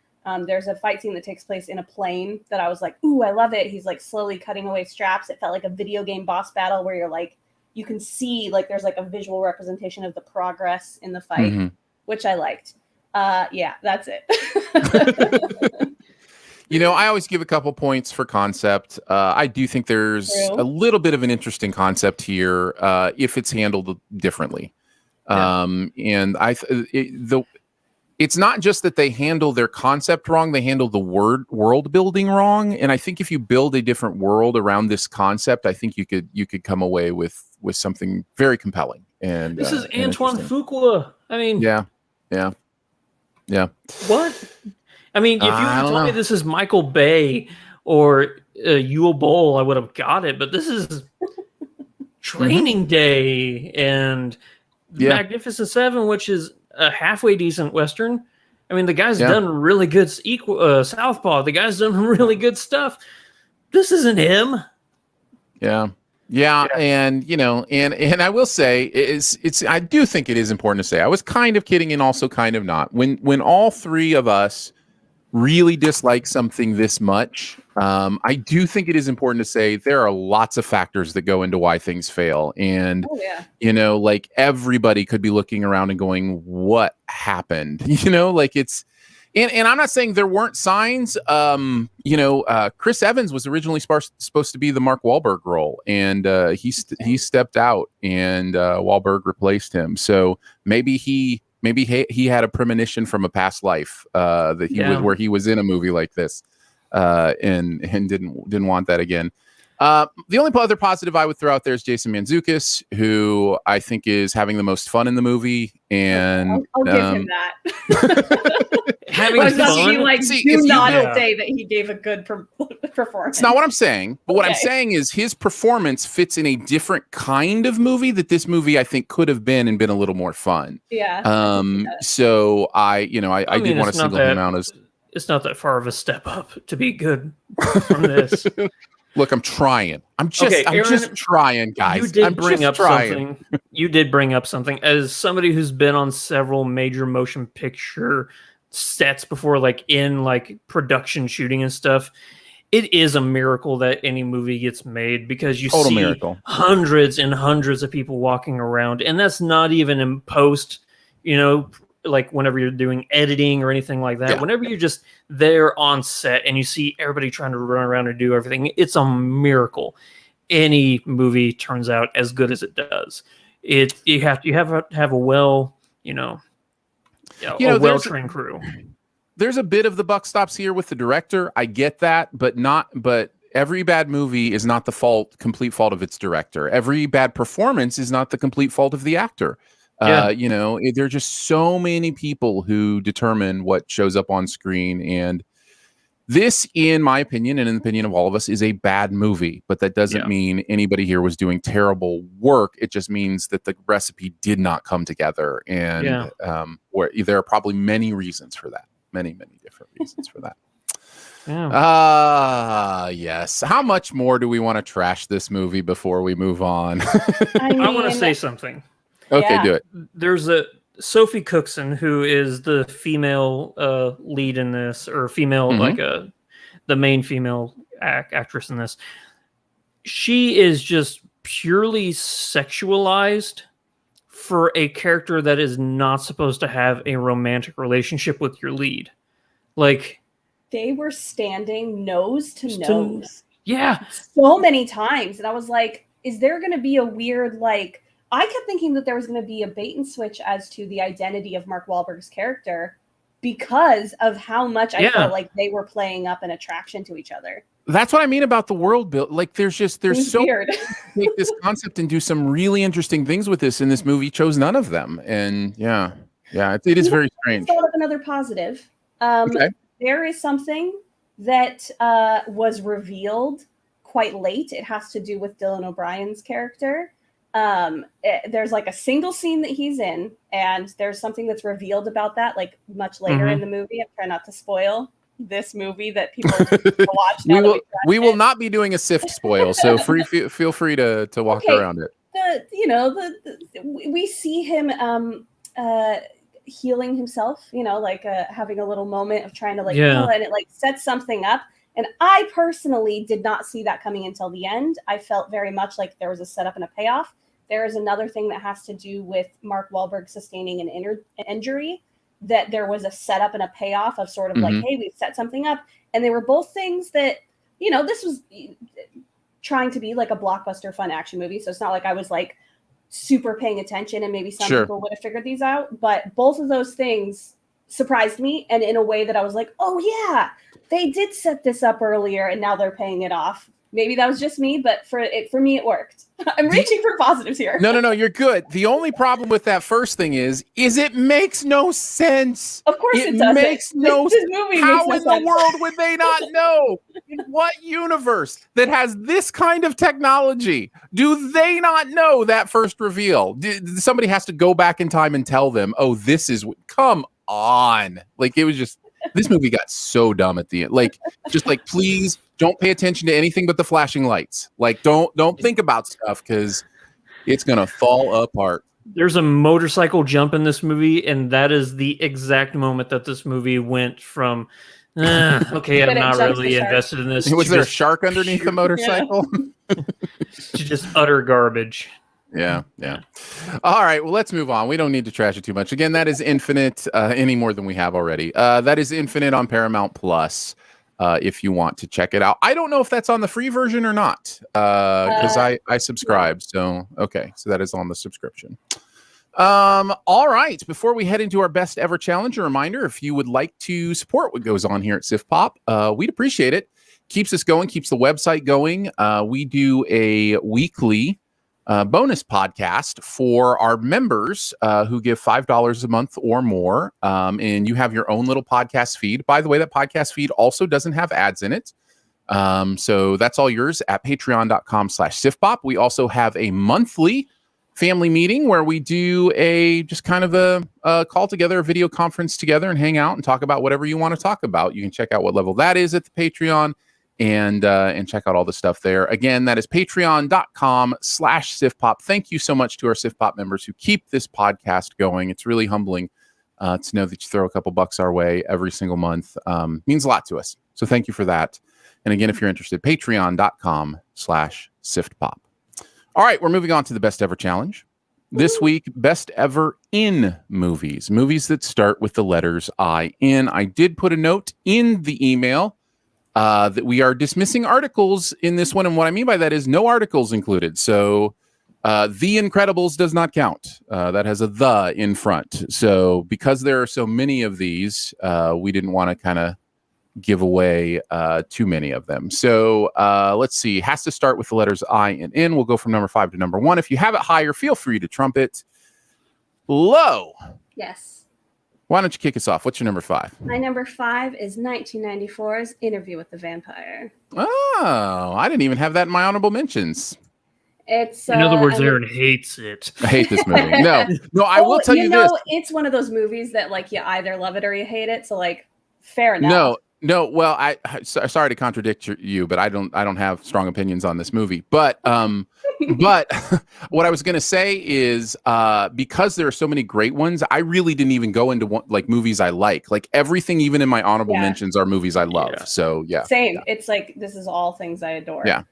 There's a fight scene that takes place in a plane that I was like, ooh, I love it. He's like slowly cutting away straps. It felt like a video game boss battle where you're like, you can see like there's like a visual representation of the progress in the fight, which I liked. That's it. You know, I always give a couple points for concept. I do think there's a little bit of an interesting concept here if it's handled differently. And it's not just that they handle their concept wrong, they handle the world building wrong. And I think if you build a different world around this concept, I think you could come away with something very compelling. And this is Antoine Fuqua. I mean, yeah. What? I mean, if you had told me this is Michael Bay or Yul Boll, I would have got it. But this is Training Day and Magnificent Seven, which is a halfway decent Western. I mean, the guy's done really good Southpaw. The guy's done really good stuff. This isn't him. Yeah. And you know, and I will say I do think it is important to say I was kind of kidding and also kind of not. When all three of us really dislike something this much, I do think it is important to say there are lots of factors that go into why things fail. And, you know, like everybody could be looking around and going, what happened? You know, like it's, and I'm not saying there weren't signs. You know, Chris Evans was originally supposed to be the Mark Wahlberg role, and he stepped out, and Wahlberg replaced him. So maybe he had a premonition from a past life that he was where he was in a movie like this, and didn't want that again. The only other positive I would throw out there is Jason Mantzoukas, who I think is having the most fun in the movie, and I'll give him that. Having fun. Like, do not say that he gave a good performance. It's not what I'm saying, but what I'm saying is his performance fits in a different kind of movie that this movie I think could have been and been a little more fun. So I did want to single him out as. It's not that far of a step up to be good from this. Look, I'm trying. I'm Aaron, just trying, guys. You did bring up something. You did bring up something. As somebody who's been on several major motion picture sets before, like in like production shooting and stuff, it is a miracle that any movie gets made, because you see miracle. Hundreds and hundreds of people walking around, and that's not even in post, like whenever you're doing editing or anything like that. Whenever you're just there on set and you see everybody trying to run around and do everything, it's a miracle any movie turns out as good as it does. You have to have a well trained crew. There's a bit of the buck stops here with the director. I get that, but every bad movie is not the complete fault of its director. Every bad performance is not the complete fault of the actor. There are just so many people who determine what shows up on screen. And this, in my opinion, and in the opinion of all of us, is a bad movie. But that doesn't mean anybody here was doing terrible work. It just means that the recipe did not come together. And there are probably many reasons for that. Many, many different reasons for that. Yes. How much more do we want to trash this movie before we move on? I want to say something. Okay, do it. There's a Sophie Cookson, who is the female lead in this, or female, the main female actress in this. She is just purely sexualized for a character that is not supposed to have a romantic relationship with your lead. Like, they were standing nose to nose. Yeah. So many times. And I was like, is there going to be a weird, like, I kept thinking that there was going to be a bait and switch as to the identity of Mark Wahlberg's character because of how much I felt like they were playing up an attraction to each other. That's what I mean about the world build. Like, there's so weird. Take this concept and do some really interesting things with this, and this movie chose none of them. And it is very strange. Thought of another positive. There is something that was revealed quite late. It has to do with Dylan O'Brien's character. There's like a single scene that he's in, and there's something that's revealed about that, like much later in the movie. I'm trying not to spoil this movie that people watch. We will not be doing a SIFT spoil, so feel free to walk around it. We see him healing himself, having a little moment of trying to and it like sets something up. And I personally did not see that coming until the end. I felt very much like there was a setup and a payoff. There is another thing that has to do with Mark Wahlberg sustaining an injury, that there was a setup and a payoff of sort of like, hey, we've set something up. And they were both things that, this was trying to be like a blockbuster fun action movie. So it's not like I was like super paying attention, and maybe some people would have figured these out. But both of those things surprised me, and in a way that I was like, oh yeah, they did set this up earlier and now they're paying it off. Maybe that was just me, but for me, it worked. I'm reaching for positives here. No, you're good. The only problem with that first thing is it makes no sense. Of course it doesn't. Makes no sense. How in the world would they not know? In what universe that has this kind of technology do they not know that first reveal? Somebody has to go back in time and tell them, oh, this is... Come on. Like, it was just... This movie got so dumb at the end. Like, just like, please don't pay attention to anything but the flashing lights. Like, don't think about stuff, because it's gonna fall apart. There's a motorcycle jump in this movie, and that is the exact moment that this movie went from okay, I'm not really invested in this. Was there a shark underneath the motorcycle? To just utter garbage. Yeah. All right, well, let's move on. We don't need to trash it too much. Again, that is Infinite, any more than we have already. That is Infinite on Paramount Plus, if you want to check it out. I don't know if that's on the free version or not, because I subscribe. So, okay, so that is on the subscription. All right, before we head into our best ever challenge, a reminder, if you would like to support what goes on here at SIF Pop, we'd appreciate it. Keeps us going, keeps the website going. We do a weekly bonus podcast for our members who give $5 a month or more. And you have your own little podcast feed. By the way, that podcast feed also doesn't have ads in it. So that's all yours at patreon.com/SIFPOP. We also have a monthly family meeting where we do just kind of a call together, a video conference together, and hang out and talk about whatever you want to talk about. You can check out what level that is at the Patreon. and check out all the stuff there. Again, that is patreon.com/SifPop. Thank you so much to our SifPop members who keep this podcast going. It's really humbling to know that you throw a couple bucks our way every single month. Means a lot to us. So thank you for that. And again, if you're interested, patreon.com/SiftPop. All right, we're moving on to the best ever challenge. This week, best ever in movies. Movies that start with the letters I in. I did put a note in the email that we are dismissing articles in this one. And what I mean by that is no articles included. So The Incredibles does not count. That has a the in front. So because there are so many of these, we didn't want to kind of give away too many of them. So let's see. Has to start with the letters I and N. We'll go from number 5 to number 1. If you have it higher, feel free to trumpet. Low. Yes. Why don't you kick us off? What's your number 5? My number 5 is 1994's Interview with the Vampire. Oh, I didn't even have that in my honorable mentions. It's in other words, Aaron hates it. I hate this movie. No, I will tell you this. It's one of those movies that like you either love it or you hate it. So like, fair enough. No. Well, sorry to contradict you, but I don't have strong opinions on this movie. But but what I was going to say is because there are so many great ones, I really didn't even go into like movies I like. Like everything, even in my honorable mentions, are movies I love. Yeah. So yeah, same. Yeah. It's like this is all things I adore. Yeah.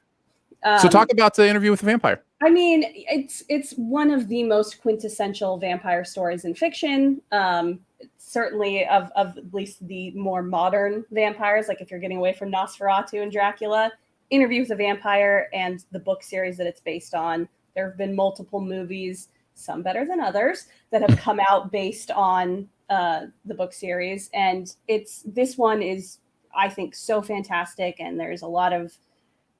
So talk about the Interview with the Vampire. I mean, it's one of the most quintessential vampire stories in fiction. Certainly of at least the more modern vampires. Like if you're getting away from Nosferatu and Dracula, Interview with a Vampire and the book series that it's based on. There have been multiple movies, some better than others, that have come out based on the book series. And this one is, I think, so fantastic. And there's a lot of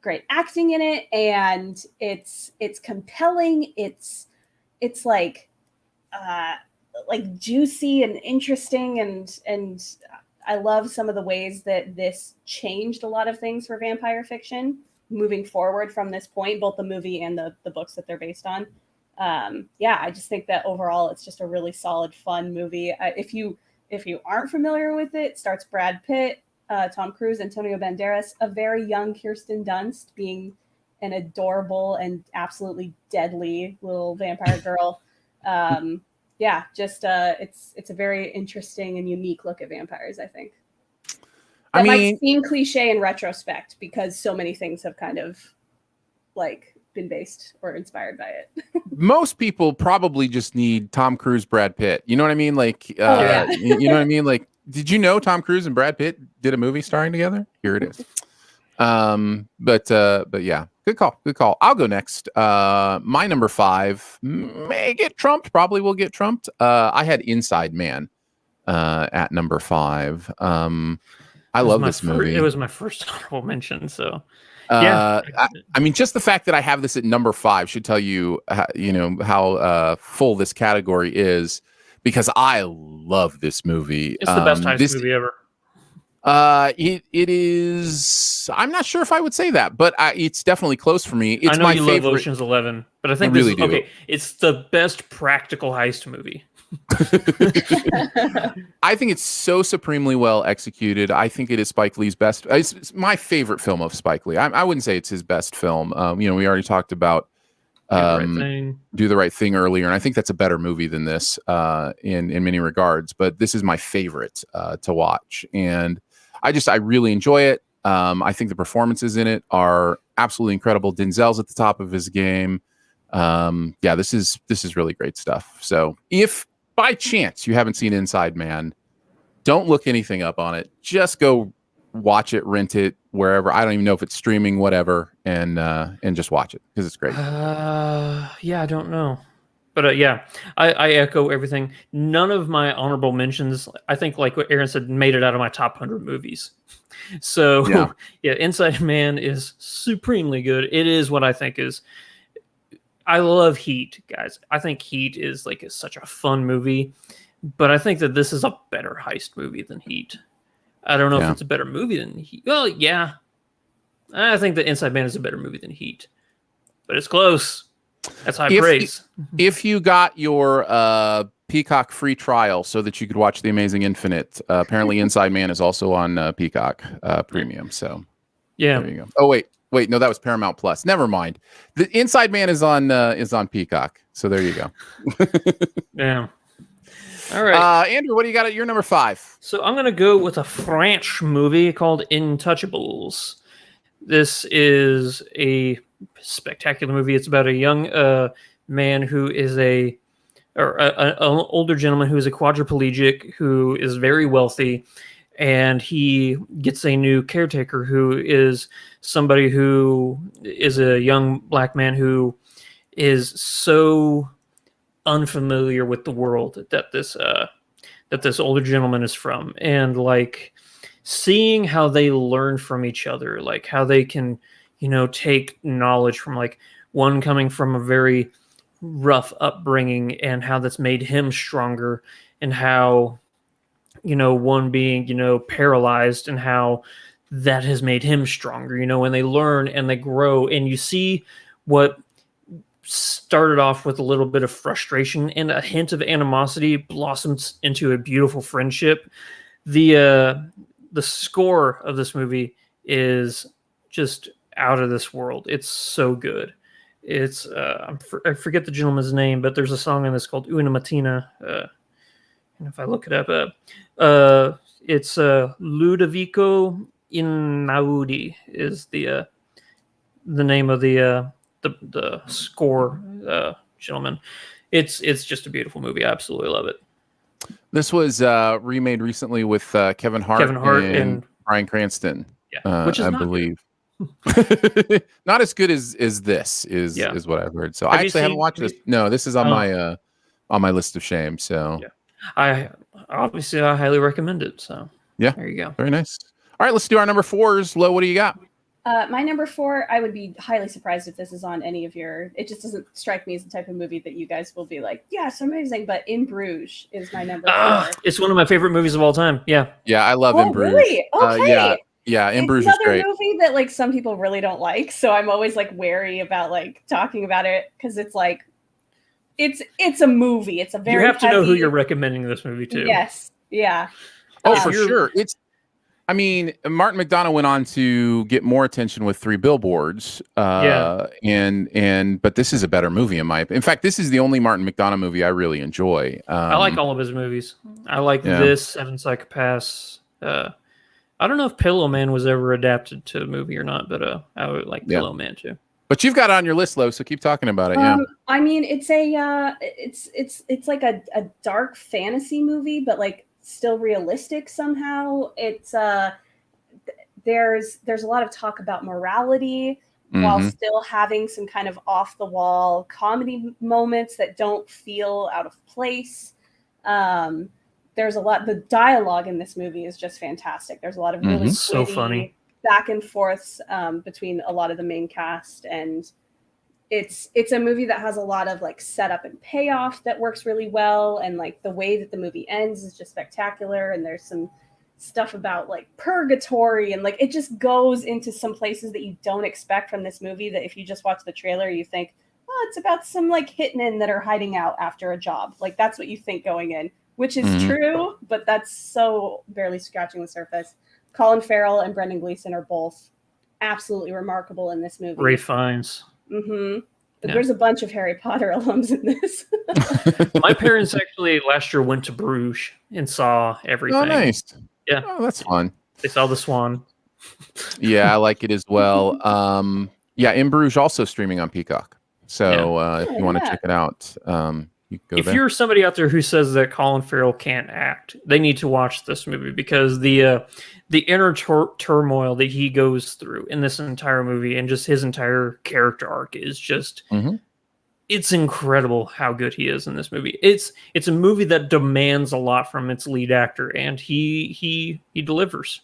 great acting in it. And it's compelling. It's like juicy and interesting. And I love some of the ways that this changed a lot of things for vampire fiction moving forward from this point, both the movie and the books that they're based on. I just think that overall it's just a really solid, fun movie. If you aren't familiar with it, starts Brad Pitt, Tom Cruise, Antonio Banderas, a very young Kirsten Dunst being an adorable and absolutely deadly little vampire girl. It's a very interesting and unique look at vampires, I think. That might seem cliche in retrospect because so many things have kind of like been based or inspired by it. Most people probably just need Tom Cruise, Brad Pitt. You know what I mean? Like, you know what I mean? Like, did you know Tom Cruise and Brad Pitt did a movie starring together? Here it is. But yeah, good call. I'll go next. My number 5 may get trumped, probably will get trumped. I had Inside Man at number 5. I love this movie. It was my first honorable mention, so I mean, just the fact that I have this at number 5 should tell you, how full this category is, because I love this movie. It's the best heist movie ever. It is. I'm not sure if I would say that, but it's definitely close for me. It's I know my you favorite. love Ocean's 11, but I think really do. Okay. It's the best practical heist movie. I think it's so supremely well executed. I think it is Spike Lee's best. It's my favorite film of Spike Lee. I wouldn't say it's his best film. We already talked about Do the Right Thing earlier, and I think that's a better movie than this in many regards. But this is my favorite to watch, and I really enjoy it. I think the performances in it are absolutely incredible. Denzel's at the top of his game. This is really great stuff. So if by chance you haven't seen Inside Man, don't look anything up on it. Just go watch it, rent it wherever. I don't even know if it's streaming, whatever, and just watch it because it's great. I don't know. But I echo everything. None of my honorable mentions, I think, like what Aaron said, made it out of my top 100 movies. So, Inside Man is supremely good. It is what I think is... I love Heat, guys. I think Heat is such a fun movie. But I think that this is a better heist movie than Heat. I don't know if it's a better movie than Heat. Well, yeah. I think that Inside Man is a better movie than Heat. But it's close. That's high praise. If you got your Peacock free trial so that you could watch The Amazing Infinite, apparently Inside Man is also on Peacock Premium. So Yeah. There you go. Oh wait, no, that was Paramount Plus. Never mind. The Inside Man is on Peacock. So there you go. Yeah. All right. Andrew, what do you got at your number 5? So I'm gonna go with a French movie called Untouchables. This is a spectacular movie. It's about a young man who is an older gentleman who is a quadriplegic who is very wealthy, and he gets a new caretaker who is somebody who is a young black man who is so unfamiliar with the world that this older gentleman is from, and like seeing how they learn from each other, like how they can, take knowledge from like one coming from a very rough upbringing and how that's made him stronger, and how, one being, paralyzed and how that has made him stronger, when they learn and they grow, and you see what started off with a little bit of frustration and a hint of animosity blossoms into a beautiful friendship. The score of this movie is just out of this world. It's so good. It's I forget the gentleman's name, but there's a song in this called Una Mattina. And if I look it up, it's Ludovico Inaudi is the name of the score gentleman. It's just a beautiful movie. I absolutely love it. This was remade recently with Kevin Hart and Bryan Cranston. Yeah, which is I believe. Not as good as this is what I've heard. So I actually haven't watched this. No, this is on my list of shame. So yeah. I highly recommend it. So yeah, there you go. Very nice. All right, let's do our number 4s. Lo, what do you got? My number 4, I would be highly surprised if this is on any of your. It just doesn't strike me as the type of movie that you guys will be like, yes, amazing. But In Bruges is my number 4. It's one of my favorite movies of all time. Yeah. Yeah, I love In Bruges. Really? Okay. Yeah, In Bruges is great. It's another movie that like some people really don't like, so I'm always like wary about like talking about it because it's like, it's a movie. It's a very. You have to know who you're recommending this movie to. Yes. Yeah. Oh, for sure. I mean, Martin McDonagh went on to get more attention with 3 Billboards. But this is a better movie in my opinion. In fact, this is the only Martin McDonagh movie I really enjoy. I like all of his movies. I like this, 7 Psychopaths. I don't know if Pillow Man was ever adapted to a movie or not, but I would like Pillow Man too. But you've got it on your list, Lo, so keep talking about it. Yeah. I mean, it's a it's like a dark fantasy movie, but like still realistic somehow. It's there's a lot of talk about morality while still having some kind of off the wall comedy moments that don't feel out of place. There's a lot. The dialogue in this movie is just fantastic. There's a lot of really so funny back and forths between a lot of the main cast, and it's a movie that has a lot of like setup and payoff that works really well, and like the way that the movie ends is just spectacular. And there's some stuff about like purgatory, and like it just goes into some places that you don't expect from this movie, that if you just watch the trailer you think, oh, it's about some like hitmen that are hiding out after a job. Like that's what you think going in, which is true, but that's so barely scratching the surface. Colin Farrell and Brendan Gleason are both absolutely remarkable in this movie. Ray Fiennes. Yeah. There's a bunch of Harry Potter alums in this. My parents actually last year went to Bruges and saw everything. Oh, nice. Yeah. Oh, that's fun. They saw the Swan. Yeah, I like it as well. In Bruges also streaming on Peacock. So if you want to check it out, you can go if you're somebody out there who says that Colin Farrell can't act, they need to watch this movie, because the inner turmoil that he goes through in this entire movie and just his entire character arc is just it's incredible how good he is in this movie. It's a movie that demands a lot from its lead actor, and he delivers.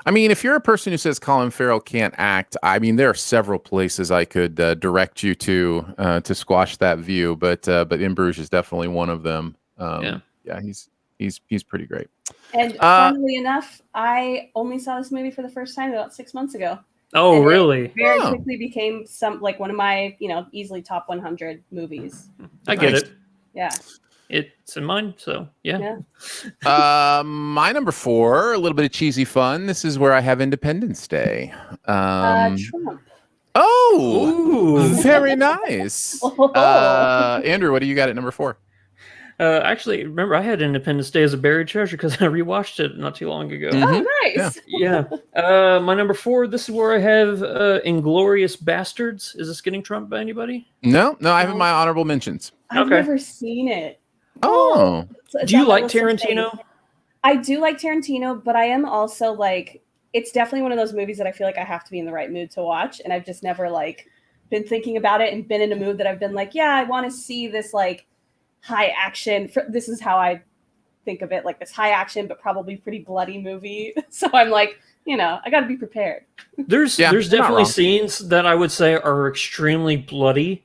I mean, if you're a person who says Colin Farrell can't act, I mean, there are several places I could direct you to squash that view, but In Bruges is definitely one of them. He's pretty great. And funnily enough, I only saw this movie for the first time about 6 months ago. Oh, and really? It very quickly became one of my, easily top 100 movies. I get it. Yeah. It's in mine, so yeah. My number 4, a little bit of cheesy fun. This is where I have Independence Day. Trump. Oh, very nice. Andrew, what do you got at number 4? Actually, remember, I had Independence Day as a buried treasure because I rewatched it not too long ago. Oh, nice. Yeah. My number 4, this is where I have Inglourious Bastards. Is this getting trumped by anybody? No, I have my honorable mentions. I've never seen it. Oh. Do you like Tarantino? I do like Tarantino, but I am also like, it's definitely one of those movies that I feel like I have to be in the right mood to watch. And I've just never like been thinking about it and been in a mood that I've been like, yeah, I want to see this like high action. This is how I think of it, like this high action, but probably pretty bloody movie. So I'm like, I got to be prepared. There's definitely scenes that I would say are extremely bloody,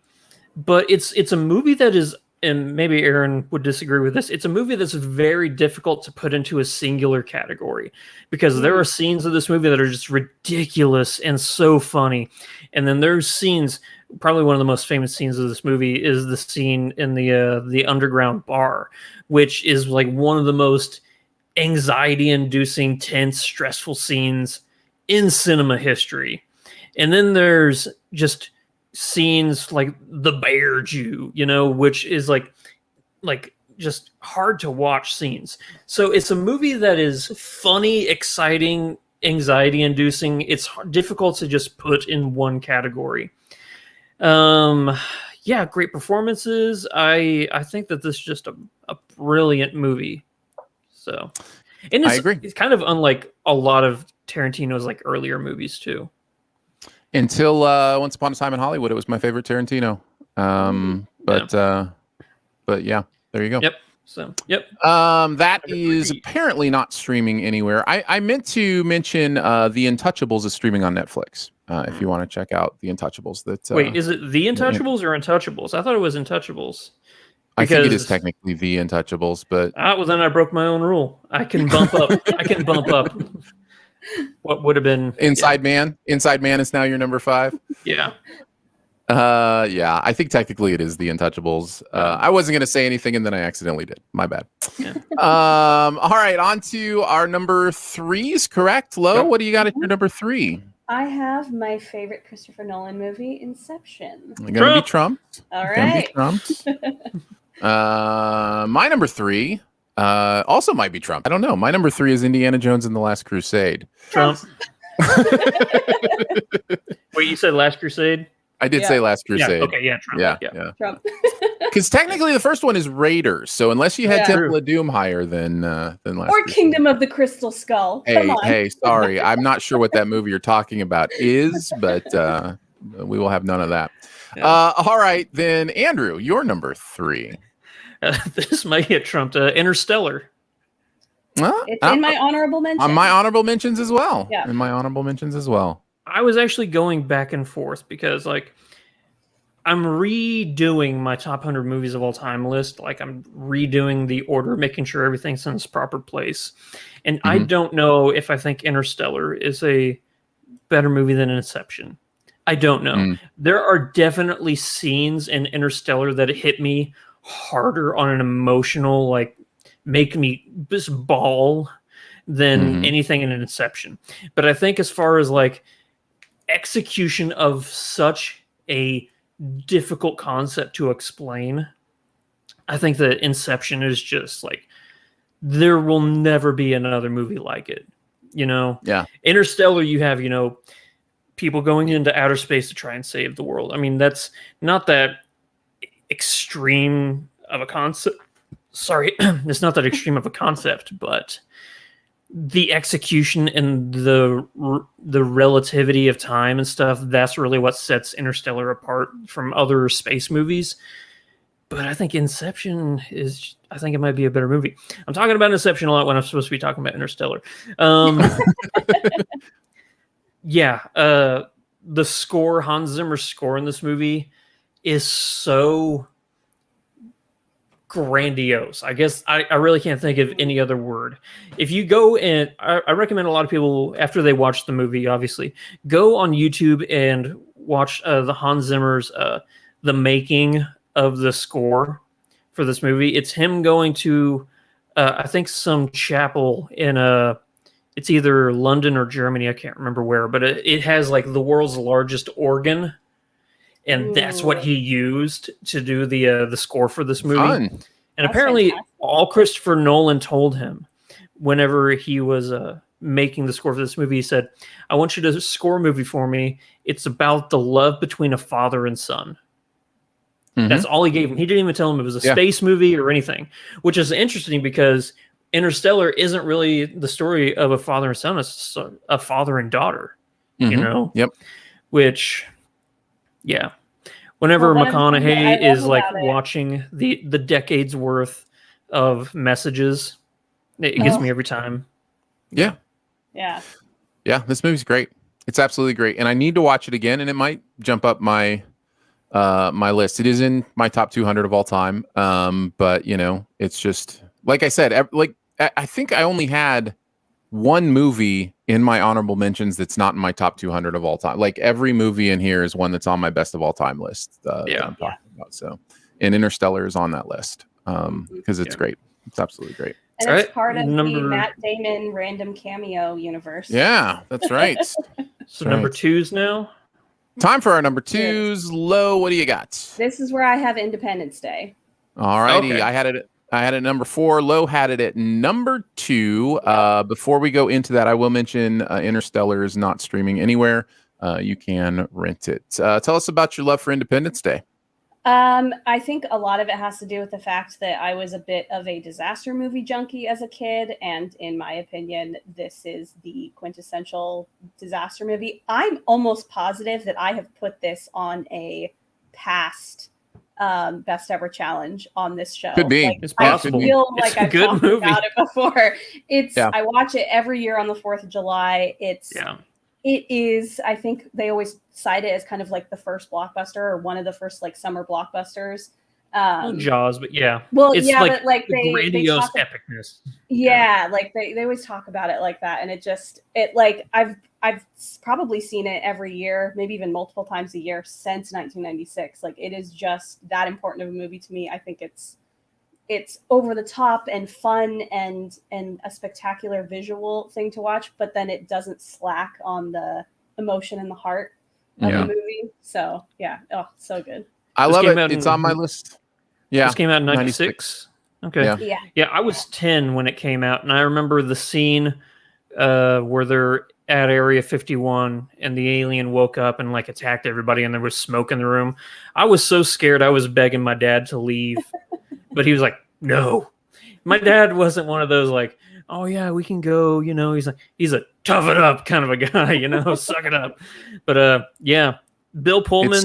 but it's a movie that is, and maybe Aaron would disagree with this, it's a movie that's very difficult to put into a singular category because there are scenes of this movie that are just ridiculous and so funny. And then there's scenes, probably one of the most famous scenes of this movie is the scene in the underground bar, which is like one of the most anxiety-inducing, tense, stressful scenes in cinema history. And then there's just scenes like the Bear Jew, which is like just hard to watch scenes. So it's a movie that is funny, exciting, anxiety inducing. It's difficult to just put in one category. Great performances. I think that this is just a brilliant movie. So, and I agree. It's kind of unlike a lot of Tarantino's like earlier movies too. Until Once Upon a Time in Hollywood, it was my favorite Tarantino. But yeah, there you go. Yep. So, yep. That is apparently not streaming anywhere. I meant to mention The Untouchables is streaming on Netflix. If you want to check out The Untouchables. Wait, is it The Untouchables or Untouchables? I thought it was Untouchables. I think it is technically The Untouchables, but well, then I broke my own rule. I can bump up. What would have been Inside Man? Inside Man is now your number 5. Yeah. I think technically it is The Untouchables. I wasn't going to say anything and then I accidentally did. My bad. Yeah. All right, on to our number 3s, correct? Lo, what do you got at your number 3? I have my favorite Christopher Nolan movie, Inception. Going to be trumped. All right. My number 3 also might be Trump. I don't know. My number 3 is Indiana Jones and the Last Crusade. Trump. Wait, you said Last Crusade? I did say Last Crusade. Yeah, okay, Trump. Yeah. Trump. Because technically the first one is Raiders. So unless you had Temple of Doom higher than Last Crusade. Kingdom of the Crystal Skull. Hey, sorry. I'm not sure what that movie you're talking about is, but we will have none of that. Yeah. All right, then, Andrew, your number 3. This might get trumped. Interstellar. It's in my honorable mentions. On my honorable mentions as well. Yeah. In my honorable mentions as well. I was actually going back and forth because, like, I'm redoing my top 100 movies of all time list. Like, I'm redoing the order, making sure everything's in its proper place. And I don't know if I think Interstellar is a better movie than Inception. I don't know. There are definitely scenes in Interstellar that hit me harder on an emotional, like, make me just bawl than anything in Inception. But I think as far as, like, execution of such a difficult concept to explain, I think that Inception is just like, there will never be another movie like it. Interstellar, you have people going into outer space to try and save the world. I mean, that's not that extreme of a concept. Sorry, it's not that extreme of a concept, but the execution and the relativity of time and stuff, that's really what sets Interstellar apart from other space movies. But I think Inception I think it might be a better movie. I'm talking about Inception a lot when I'm supposed to be talking about Interstellar. The score, Hans Zimmer's score in this movie is so grandiose. I guess I really can't think of any other word. If you go and I recommend a lot of people, after they watch the movie, obviously, go on YouTube and watch the Hans Zimmer's The Making of the Score for this movie. It's him going to, I think, some chapel in it's either London or Germany. I can't remember where, but it has like the world's largest organ, and that's what he used to do the score for this movie. Fun. And That's apparently, fantastic. all Christopher Nolan told him whenever he was making the score for this movie, he said, "I want you to score a movie for me. It's about the love between a father and son." Mhm. That's all he gave him. He didn't even tell him it was a space movie or anything, which is interesting because Interstellar isn't really the story of a father and son. It's a father and daughter, you know? Yep. Which, yeah. Whenever Well, one of the things that I McConaughey love is like about it- watching the decades worth of messages, it gets me every time. Yeah. Yeah. Yeah. This movie's great. It's absolutely great. And I need to watch it again, and it might jump up my my list. It is in my top 200 of all time. But you know, it's just like I said, I think I only had one movie in my honorable mentions that's not in my top 200 of all time. Like every movie in here is one that's on my best of all time list. That I'm talking about. So, and Interstellar is on that list because it's great. It's absolutely great. And it's part of the Matt Damon random cameo universe. Yeah, that's right. So number twos now. Time for our number twos. Lo, what do you got? This is where I have Independence Day. All righty. I had it at number 4. Lo had it at number 2. Before we go into that, I will mention Interstellar is not streaming anywhere. You can rent it. Tell us about your love for Independence Day. I think a lot of it has to do with the fact that I was a bit of a disaster movie junkie as a kid. And in my opinion, this is the quintessential disaster movie. I'm almost positive that I have put this on a past best ever challenge on this show. Could be. Like, It's possible. I feel like I've good talked movie. about it before. I watch it every year on the 4th of July. It is, I think they always cite it as kind of like the first blockbuster or one of the first like summer blockbusters. Jaws, but yeah. Well, it's yeah, like but like the they grandiose talk, epicness. Yeah, like they always talk about it like that. And it like I've probably seen it every year, maybe even multiple times a year since 1996. Like it is just that important of a movie to me. I think it's over the top and fun and a spectacular visual thing to watch, but then it doesn't slack on the emotion and the heart of the movie. So yeah, so good. I love it. It's on my list. Yeah, this came out in 96. Okay. Yeah. I was 10 when it came out, and I remember the scene where they're at Area 51 and the alien woke up and like attacked everybody, and there was smoke in the room. I was so scared. I was begging my dad to leave. But he was like, no. My dad wasn't one of those like, oh yeah, we can go. You know, he's a tough it up kind of a guy. You know, suck it up. But yeah, Bill Pullman's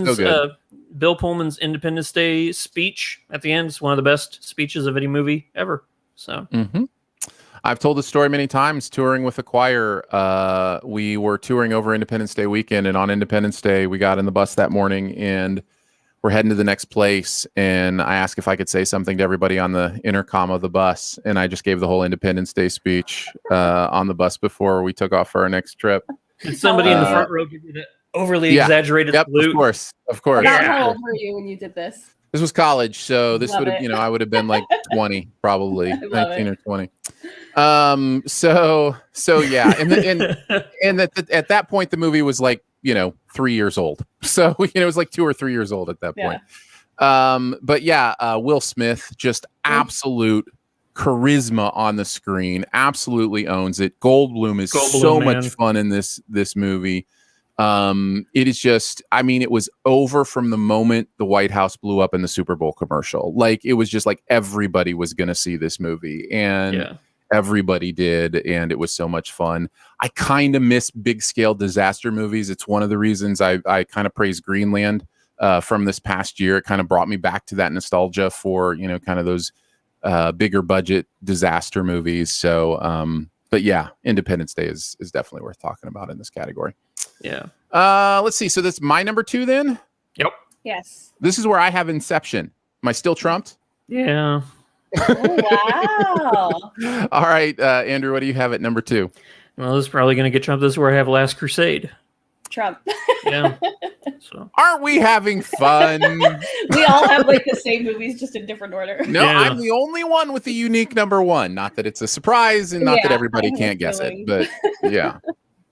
Independence Day speech at the end is one of the best speeches of any movie ever. So. I've told the story many times. Touring with a choir, we were touring over Independence Day weekend, and on Independence Day, we got in the bus that morning and we're heading to the next place, and I asked if I could say something to everybody on the intercom of the bus, and I just gave the whole Independence Day speech on the bus before we took off for our next trip. Did somebody in the front row give you the overly exaggerated salute? Of course. How old were you when you did this? This was college, so this would have, I would have been like 20, probably 19 or 20. So yeah, and at that point, the movie was like 3 years old. So it was like 2 or 3 years old at that point. But yeah, Will Smith, just absolute charisma on the screen, absolutely owns it. Goldblum is so much fun in this movie. It is just, it was over from the moment the White House blew up in the Super Bowl commercial. Like it was just like everybody was going to see this movie, and everybody did, and it was so much fun. I kind of miss big scale disaster movies. It's one of the reasons I kind of praise Greenland from this past year. It kind of brought me back to that nostalgia for kind of those bigger budget disaster movies. So but yeah, Independence Day is definitely worth talking about in this category. Yeah. Let's see. So that's my number 2 then? Yep. Yes. This is where I have Inception. Am I still trumped? Yeah. Oh, wow. All right, Andrew, what do you have at number 2? Well, this is probably going to get trumped. This is where I have Last Crusade. Trump. Yeah. So. Aren't we having fun? We all have like the same movies, just in different order. No, Yeah. I'm the only one with a unique number one. Not that it's a surprise, and not that everybody I have a can't guess it, feeling. but yeah.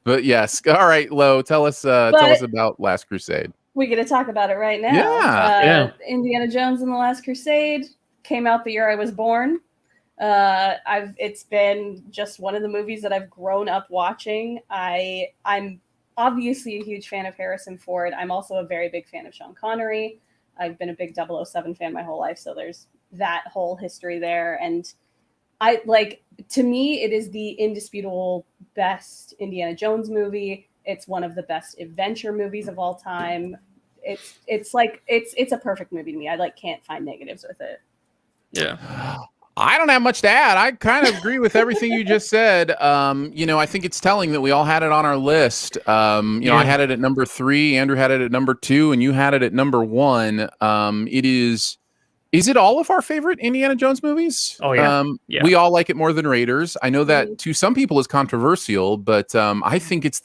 But yes. All right, Lo, tell us about Last Crusade. We're going to talk about it right now. Yeah. Indiana Jones and the Last Crusade came out the year I was born. It's been just one of the movies that I've grown up watching. I'm obviously a huge fan of Harrison Ford. I'm also a very big fan of Sean Connery. I've been a big 007 fan my whole life, so there's that whole history there. And to me, it is the indisputable best Indiana Jones movie. It's one of the best adventure movies of all time. It's a perfect movie to me. I can't find negatives with it. Yeah. I don't have much to add. I kind of agree with everything you just said. I think it's telling that we all had it on our list. I had it at number 3, Andrew had it at number 2, and you had it at number 1. Is it all of our favorite Indiana Jones movies? Oh, yeah. We all like it more than Raiders. I know that to some people is controversial, but I think it's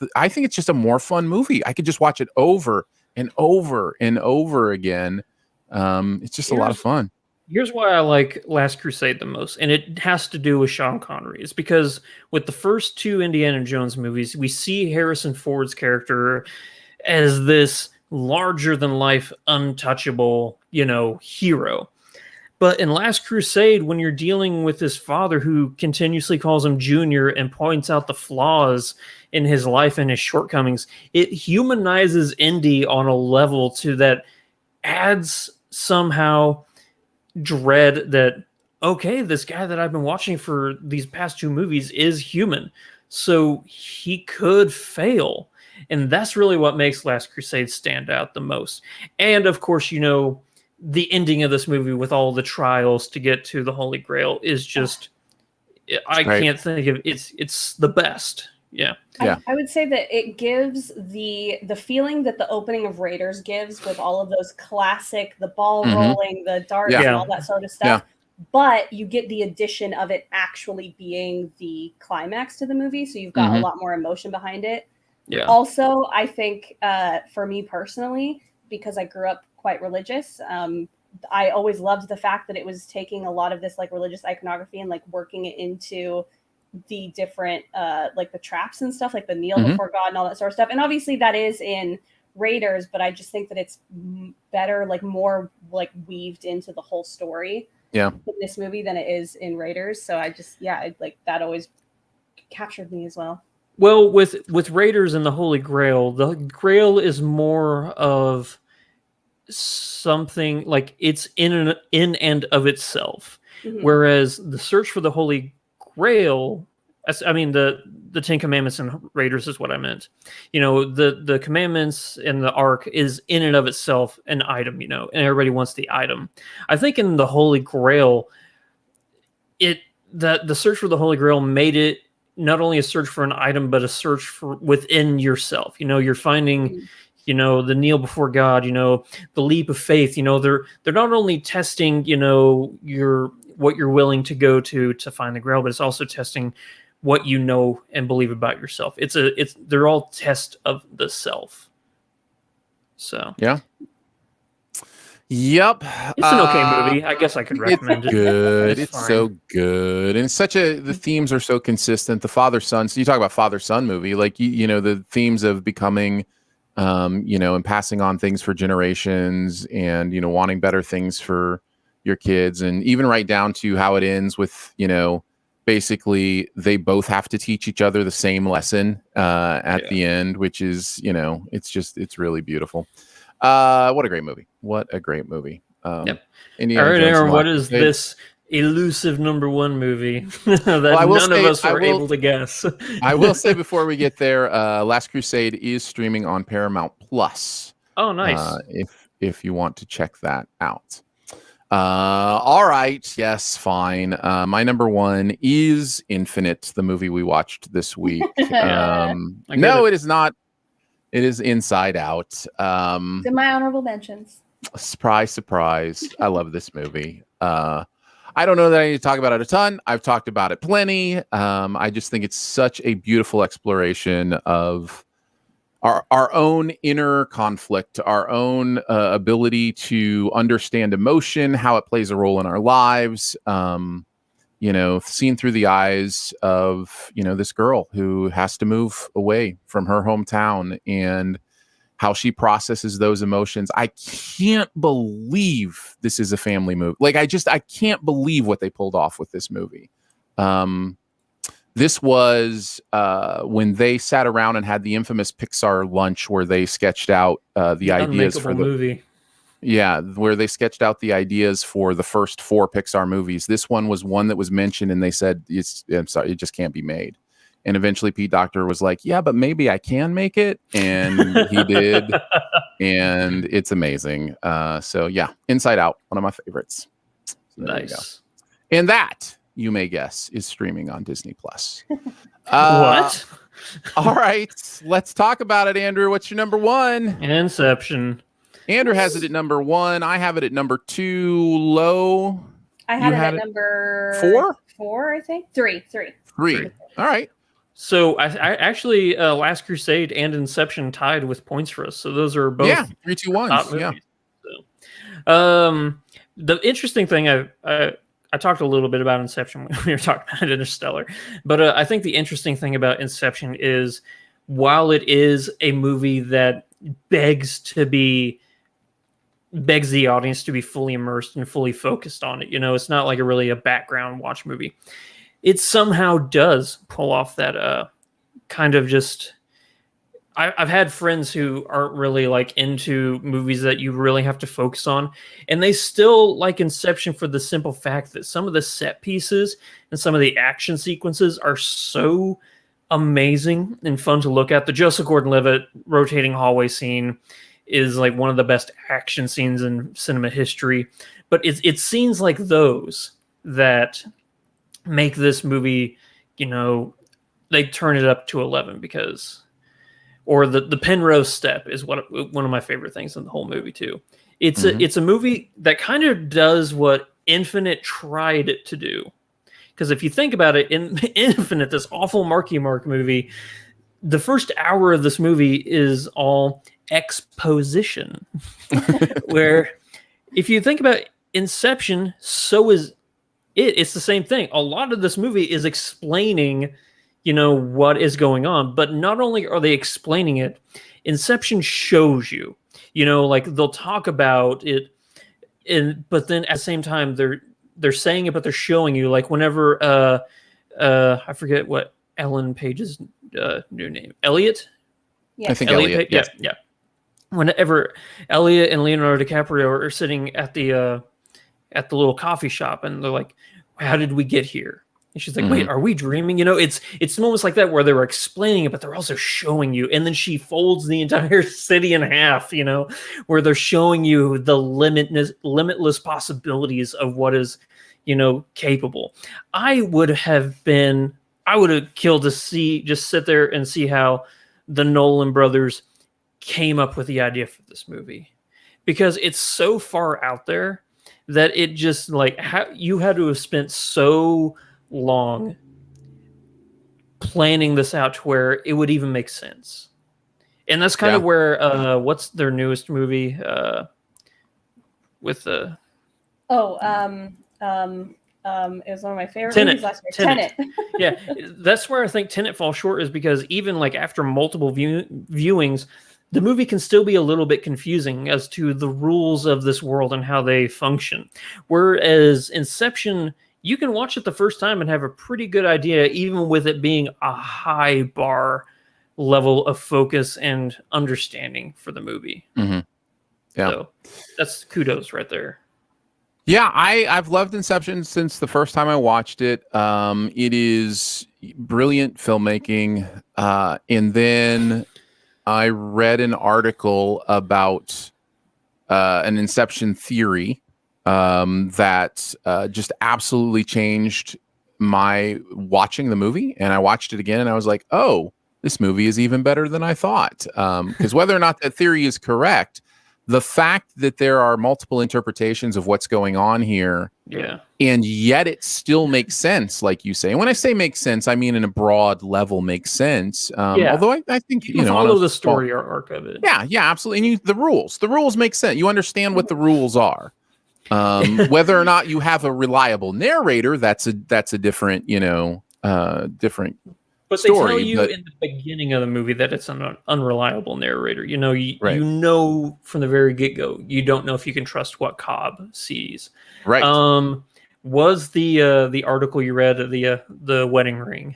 just a more fun movie. I could just watch it over and over and over again. It's just a lot of fun. Here's why I like Last Crusade the most, and it has to do with Sean Connery. It's because with the first 2 Indiana Jones movies, we see Harrison Ford's character as this larger-than-life, untouchable, hero. But in Last Crusade, when you're dealing with his father who continuously calls him Junior and points out the flaws in his life and his shortcomings, it humanizes Indy on a level that adds somehow dread that, okay, this guy that I've been watching for these past 2 movies is human, so he could fail. And that's really what makes Last Crusade stand out the most. And of course, the ending of this movie with all the trials to get to the Holy Grail is just, I can't think of it's the best. Yeah. I would say that it gives the feeling that the opening of Raiders gives, with all of those classic, the ball rolling, the darts, and all that sort of stuff. Yeah. But you get the addition of it actually being the climax to the movie, so you've got a lot more emotion behind it. Yeah. Also, I think for me personally, because I grew up quite religious, I always loved the fact that it was taking a lot of this religious iconography and working it into the different the traps and stuff, like the kneel before God and all that sort of stuff. And obviously that is in Raiders, but I just think that it's better, more weaved into the whole story in this movie than it is in Raiders. So I just that always captured me as well. Well, with Raiders and the Holy Grail, the Grail is more of something it's in and of itself, whereas the search for the Holy Grail, I mean the 10 Commandments and Raiders is what I meant. The commandments and the Ark is in and of itself an item, and everybody wants the item. I think in the Holy Grail, the search for the Holy Grail made it not only a search for an item, but a search for within yourself. You're finding the kneel before God, the leap of faith. They're not only testing, what you're willing to go to find the Grail, but it's also testing what you know and believe about yourself. They're all tests of the self. So yeah. Yep. It's an okay movie. I guess I could recommend it. Good. It's so good. And the themes are so consistent. The father-son. So you talk about father-son movie, the themes of becoming, and passing on things for generations and, wanting better things for your kids, and even right down to how it ends with, basically they both have to teach each other the same lesson at the end, which is, it's really beautiful. What a great movie. What a great movie. Yep. All right, Aaron, what is this elusive number 1 movie that none of us were able to guess? I will say before we get there, Last Crusade is streaming on Paramount Plus. Oh, nice. If you want to check that out. All right. Yes, fine. My number 1 is Infinite, the movie we watched this week. No, it is not. It is Inside Out. It's in my honorable mentions. Surprise, surprise. I love this movie. I don't know that I need to talk about it a ton. I've talked about it plenty. I just think it's such a beautiful exploration of our own inner conflict, our own ability to understand emotion, how it plays a role in our lives. Seen through the eyes of, this girl who has to move away from her hometown and how she processes those emotions. I can't believe this is a family movie. Like, I can't believe what they pulled off with this movie. This was when they sat around and had the infamous Pixar lunch where they sketched out the ideas for the movie. Yeah, where they sketched out the ideas for the first 4 Pixar movies. This one was one that was mentioned, and they said, I'm sorry, it just can't be made. And eventually Pete Docter was like, yeah, but maybe I can make it. And he did. And it's amazing. So yeah, Inside Out, one of my favorites. So nice. And that, you may guess, is streaming on Disney Plus. What? All right, let's talk about it, Andrew. What's your number 1? Inception. Andrew has it at number 1. I have it at number 2. Low. I had it at number 4? 4, I think. 3. All right. So I actually Last Crusade and Inception tied with points for us. So those are both 3, 2, 1. Yeah. So, the interesting thing I talked a little bit about Inception when we were talking about Interstellar, but I think the interesting thing about Inception is while it is a movie that begs the audience to be fully immersed and fully focused on it. It's not like a background watch movie. It somehow does pull off that kind of just... I've had friends who aren't really into movies that you really have to focus on, and they still like Inception for the simple fact that some of the set pieces and some of the action sequences are so amazing and fun to look at. The Joseph Gordon-Levitt rotating hallway scene is one of the best action scenes in cinema history. But it's scenes like those that make this movie, they turn it up to 11 or the Penrose step is one of my favorite things in the whole movie too. It's a movie that kind of does what Infinite tried to do. Because if you think about it, in Infinite, this awful Marky Mark movie, the first hour of this movie is all exposition. Where if you think about Inception, so is it. It's the same thing. A lot of this movie is explaining, what is going on. But not only are they explaining it, Inception shows you. They'll talk about it, but then at the same time they're saying it, but they're showing you. Whenever I forget what Ellen Page's new name, Elliot. Yeah. I think Elliot. Yeah. Whenever Elliot and Leonardo DiCaprio are sitting at the little coffee shop, and they're like, "How did we get here?" And she's like, "Wait, are we dreaming?" It's moments like that where they were explaining it, but they're also showing you. And then she folds the entire city in half, where they're showing you the limitless possibilities of what is, capable. I would have killed to sit there and see how the Nolan brothers came up with the idea for this movie, because it's so far out there that it just you had to have spent so long planning this out to where it would even make sense. And that's kind of where what's their newest movie with the it was one of my favorite Tenet. movies last year. Tenet. Yeah, that's where I think Tenet falls short, is because even after multiple viewings, the movie can still be a little bit confusing as to the rules of this world and how they function. Whereas Inception, you can watch it the first time and have a pretty good idea, even with it being a high bar level of focus and understanding for the movie. Mm-hmm. Yeah. So that's kudos right there. Yeah, I've loved Inception since the first time I watched it. It is brilliant filmmaking. And then I read an article about an Inception theory that just absolutely changed my watching the movie. And I watched it again and I was like, oh, this movie is even better than I thought. Because whether or not that theory is correct, the fact that there are multiple interpretations of what's going on here, and yet it still makes sense, like you say. And when I say makes sense, I mean in a broad level makes sense. Although I think you know, follow the story arc of it. Yeah, absolutely. And the rules make sense. You understand what the rules are. Whether or not you have a reliable narrator, that's a different, different. But story, they tell you in the beginning of the movie that it's an unreliable narrator. You know, you know from the very get-go, you don't know if you can trust what Cobb sees. Right. Was the article you read of the wedding ring?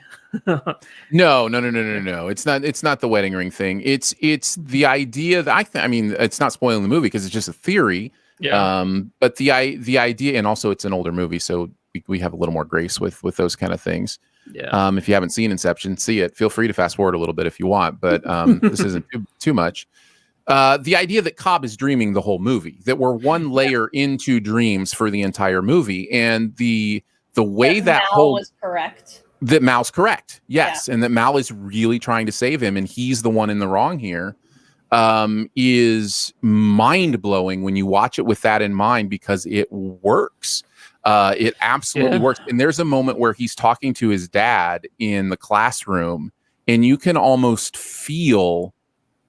No. It's not the wedding ring thing. It's the idea that I mean, it's not spoiling the movie because it's just a theory. Yeah. But the idea, and also it's an older movie, so we have a little more grace with those kind of things. Yeah. If you haven't seen Inception, see it. Feel free to fast forward a little bit if you want, but this isn't too much. The idea that Cobb is dreaming the whole movie, that we're one layer into dreams for the entire movie, and the way that Mal was correct. That Mal's correct, yes, and that Mal is really trying to save him, and he's the one in the wrong here, is mind blowing when you watch it with that in mind, because it works. It absolutely works. And there's a moment where he's talking to his dad in the classroom, and you can almost feel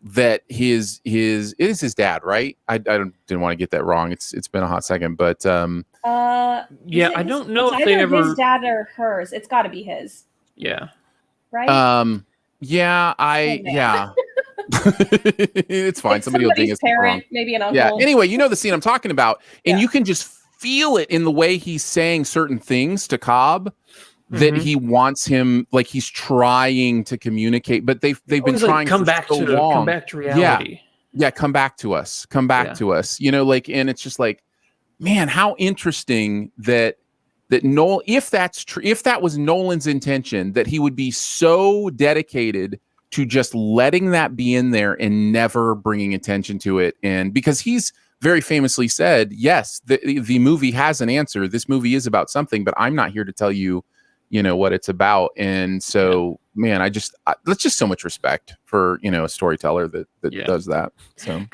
that it is his dad, right? I didn't want to get that wrong. It's been a hot second, but I don't know if they ever his dad or hers. It's got to be his. Yeah. Right. It's fine. Somebody will ding us wrong. Maybe an uncle. Yeah. Anyway, you know the scene I'm talking about, and you can just feel it in the way he's saying certain things to Cobb that he wants him, like he's trying to communicate, but they've been trying come back to reality. Yeah, come back to us. To us. You know, like, and it's just like, man, how interesting that Nolan, if that's true, if that was Nolan's intention, that he would be so dedicated to just letting that be in there and never bringing attention to it. And because he's very famously said, yes, the movie has an answer. This movie is about something, but I'm not here to tell you, what it's about. And so, man, that's just so much respect for, a storyteller that does that. So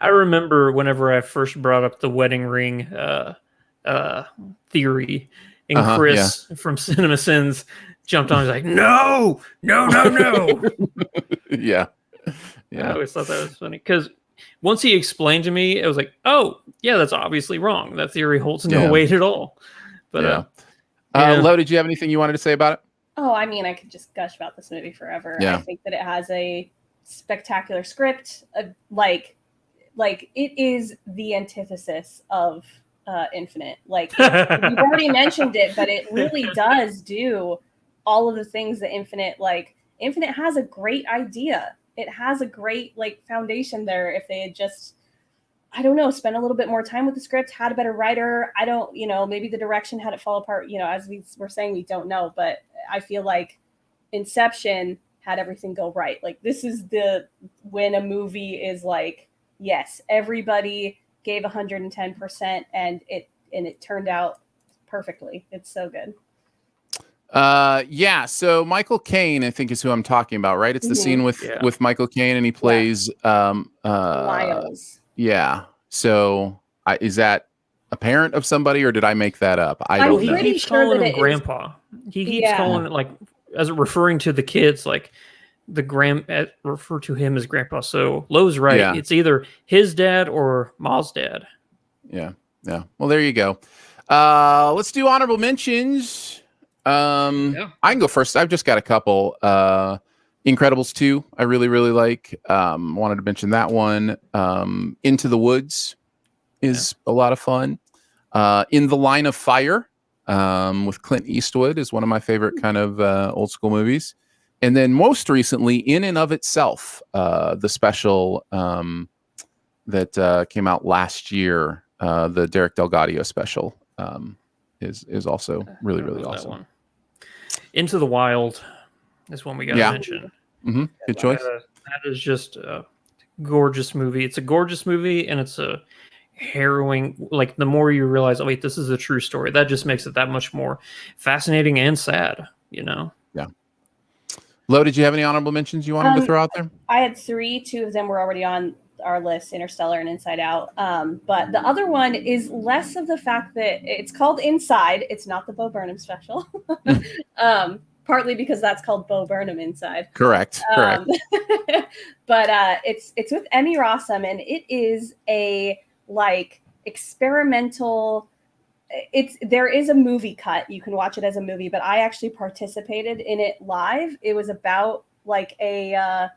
I remember whenever I first brought up the wedding ring theory, and Chris from Cinema Sins jumped on. He's like, no. Yeah. I always thought that was funny because once he explained to me, it was like, oh, yeah, that's obviously wrong. That theory holds no weight at all. But Lo, did you have anything you wanted to say about it? Oh, I mean, I could just gush about this movie forever. Yeah. I think that it has a spectacular script. Like it is the antithesis of Infinite. Like you've already mentioned it, but it really does do all of the things that Infinite has a great idea. It has a great foundation there. If they had just, I don't know, spent a little bit more time with the script, had a better writer. I don't, maybe the direction had it fall apart. As we were saying, we don't know, but I feel like Inception had everything go right. Like this is when a movie is like, yes, everybody gave 110% and it turned out perfectly. It's so good. So Michael Caine, I think, is who I'm talking about, right? It's the scene with Michael Caine, and he plays Miles. Yeah. So is that a parent of somebody, or did I make that up? I don't know. He keeps calling him Grandpa. He keeps calling it as referring to the kids, like the refer to him as Grandpa. So Lowe's right. Yeah. It's either his dad or Ma's dad. Yeah. Well, there you go. Let's do honorable mentions. I can go first. I've just got a couple. Incredibles 2, I really, really like. Wanted to mention that one. Into the Woods is a lot of fun. In the Line of Fire with Clint Eastwood is one of my favorite kind of old school movies. And then most recently, In and of Itself, the special that came out last year, the Derek Delgadio special, is also really, really awesome. Into the Wild is one we got to mention. Mm-hmm. Good choice. That is just a gorgeous movie. It's a gorgeous movie, and it's a harrowing. Like the more you realize, oh wait, this is a true story, that just makes it that much more fascinating and sad. Yeah. Lo, did you have any honorable mentions you wanted to throw out there? I had 3. 2 of them were already on our lists, Interstellar and Inside Out. But the other one is less of the fact that it's called Inside. It's not the Bo Burnham special. Partly because that's called Bo Burnham Inside. Correct. But it's with Emmy Rossum, and it is a like experimental. There is a movie cut. You can watch it as a movie, but I actually participated in it live. It was about like it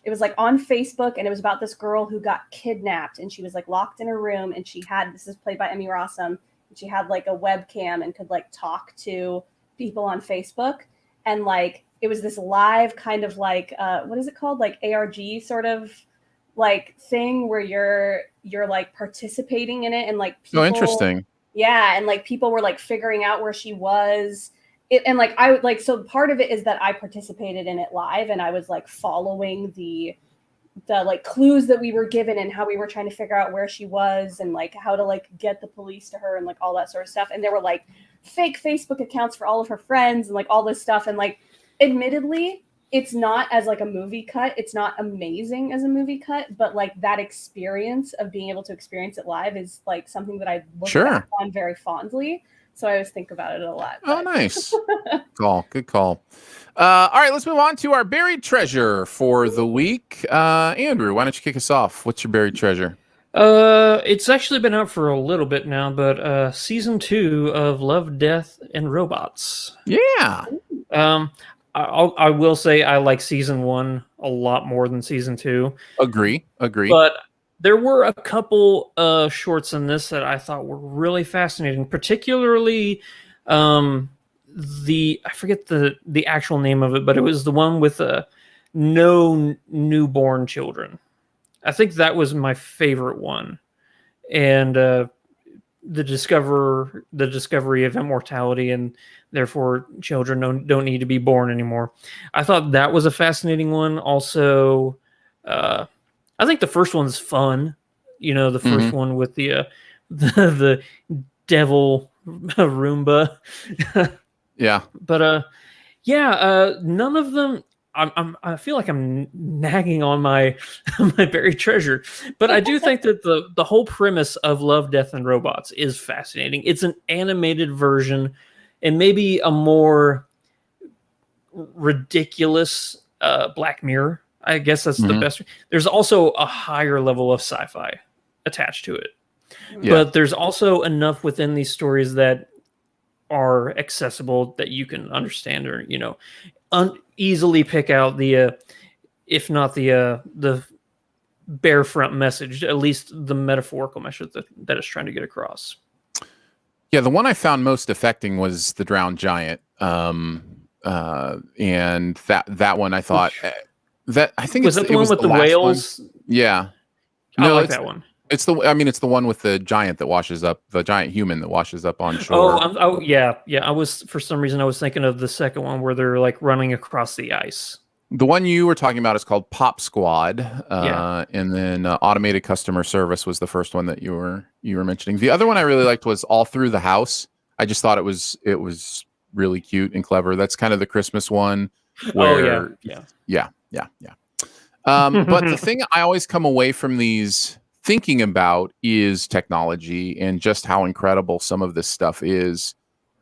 was like on Facebook, and it was about this girl who got kidnapped, and she was like locked in her room, and this is played by Emmy Rossum, and she had like a webcam and could like talk to people on Facebook. And like, it was this live kind of like, what is it called? Like ARG sort of like thing where you're like participating in it. And like, people, interesting. Yeah. And like people were like figuring out where she was. And like, I would like, so part of it is that I participated in it live, and I was like following the like clues that we were given and how we were trying to figure out where she was and like how to like get the police to her and like all that sort of stuff. And there were like fake Facebook accounts for all of her friends and like all this stuff. And like, admittedly, it's not as like a movie cut. It's not amazing as a movie cut, but like that experience of being able to experience it live is like something that I look back on very fondly. So I always think about it a lot. Oh, nice. Good call. All right, let's move on to our buried treasure for the week. Andrew, why don't you kick us off? What's your buried treasure? It's actually been out for a little bit now, but season 2 of Love, Death, and Robots. Yeah. I will say I like season 1 a lot more than season 2. Agree. But there were a couple shorts in this that I thought were really fascinating, particularly I forget the actual name of it, but it was the one with no newborn children. I think that was my favorite one. And the discovery of immortality, and therefore children don't need to be born anymore. I thought that was a fascinating one. Also, I think the first one's fun. You know, the first one with the devil Roomba. Yeah. But none of them. I feel like I'm nagging on my buried treasure, but I do think that the whole premise of Love, Death, and Robots is fascinating. It's an animated version, and maybe a more ridiculous Black Mirror. I guess that's the best. There's also a higher level of sci-fi attached to it, but there's also enough within these stories that are accessible that you can understand, or easily pick out the if not the bare front message, at least the metaphorical message that it's trying to get across. Yeah, the one I found most affecting was the drowned giant, and that one I thought that I think was that the one with the whales. One. Yeah, I like that one. It's the one with the giant that washes up, the giant human that washes up on shore. Yeah. I was, for some reason, I was thinking of the second one where they're like running across the ice. The one you were talking about is called Pop Squad, and then Automated Customer Service was the first one that you were mentioning. The other one I really liked was All Through the House. I just thought it was really cute and clever. That's kind of the Christmas one. Where, yeah. But the thing I always come away from these thinking about is technology and just how incredible some of this stuff is.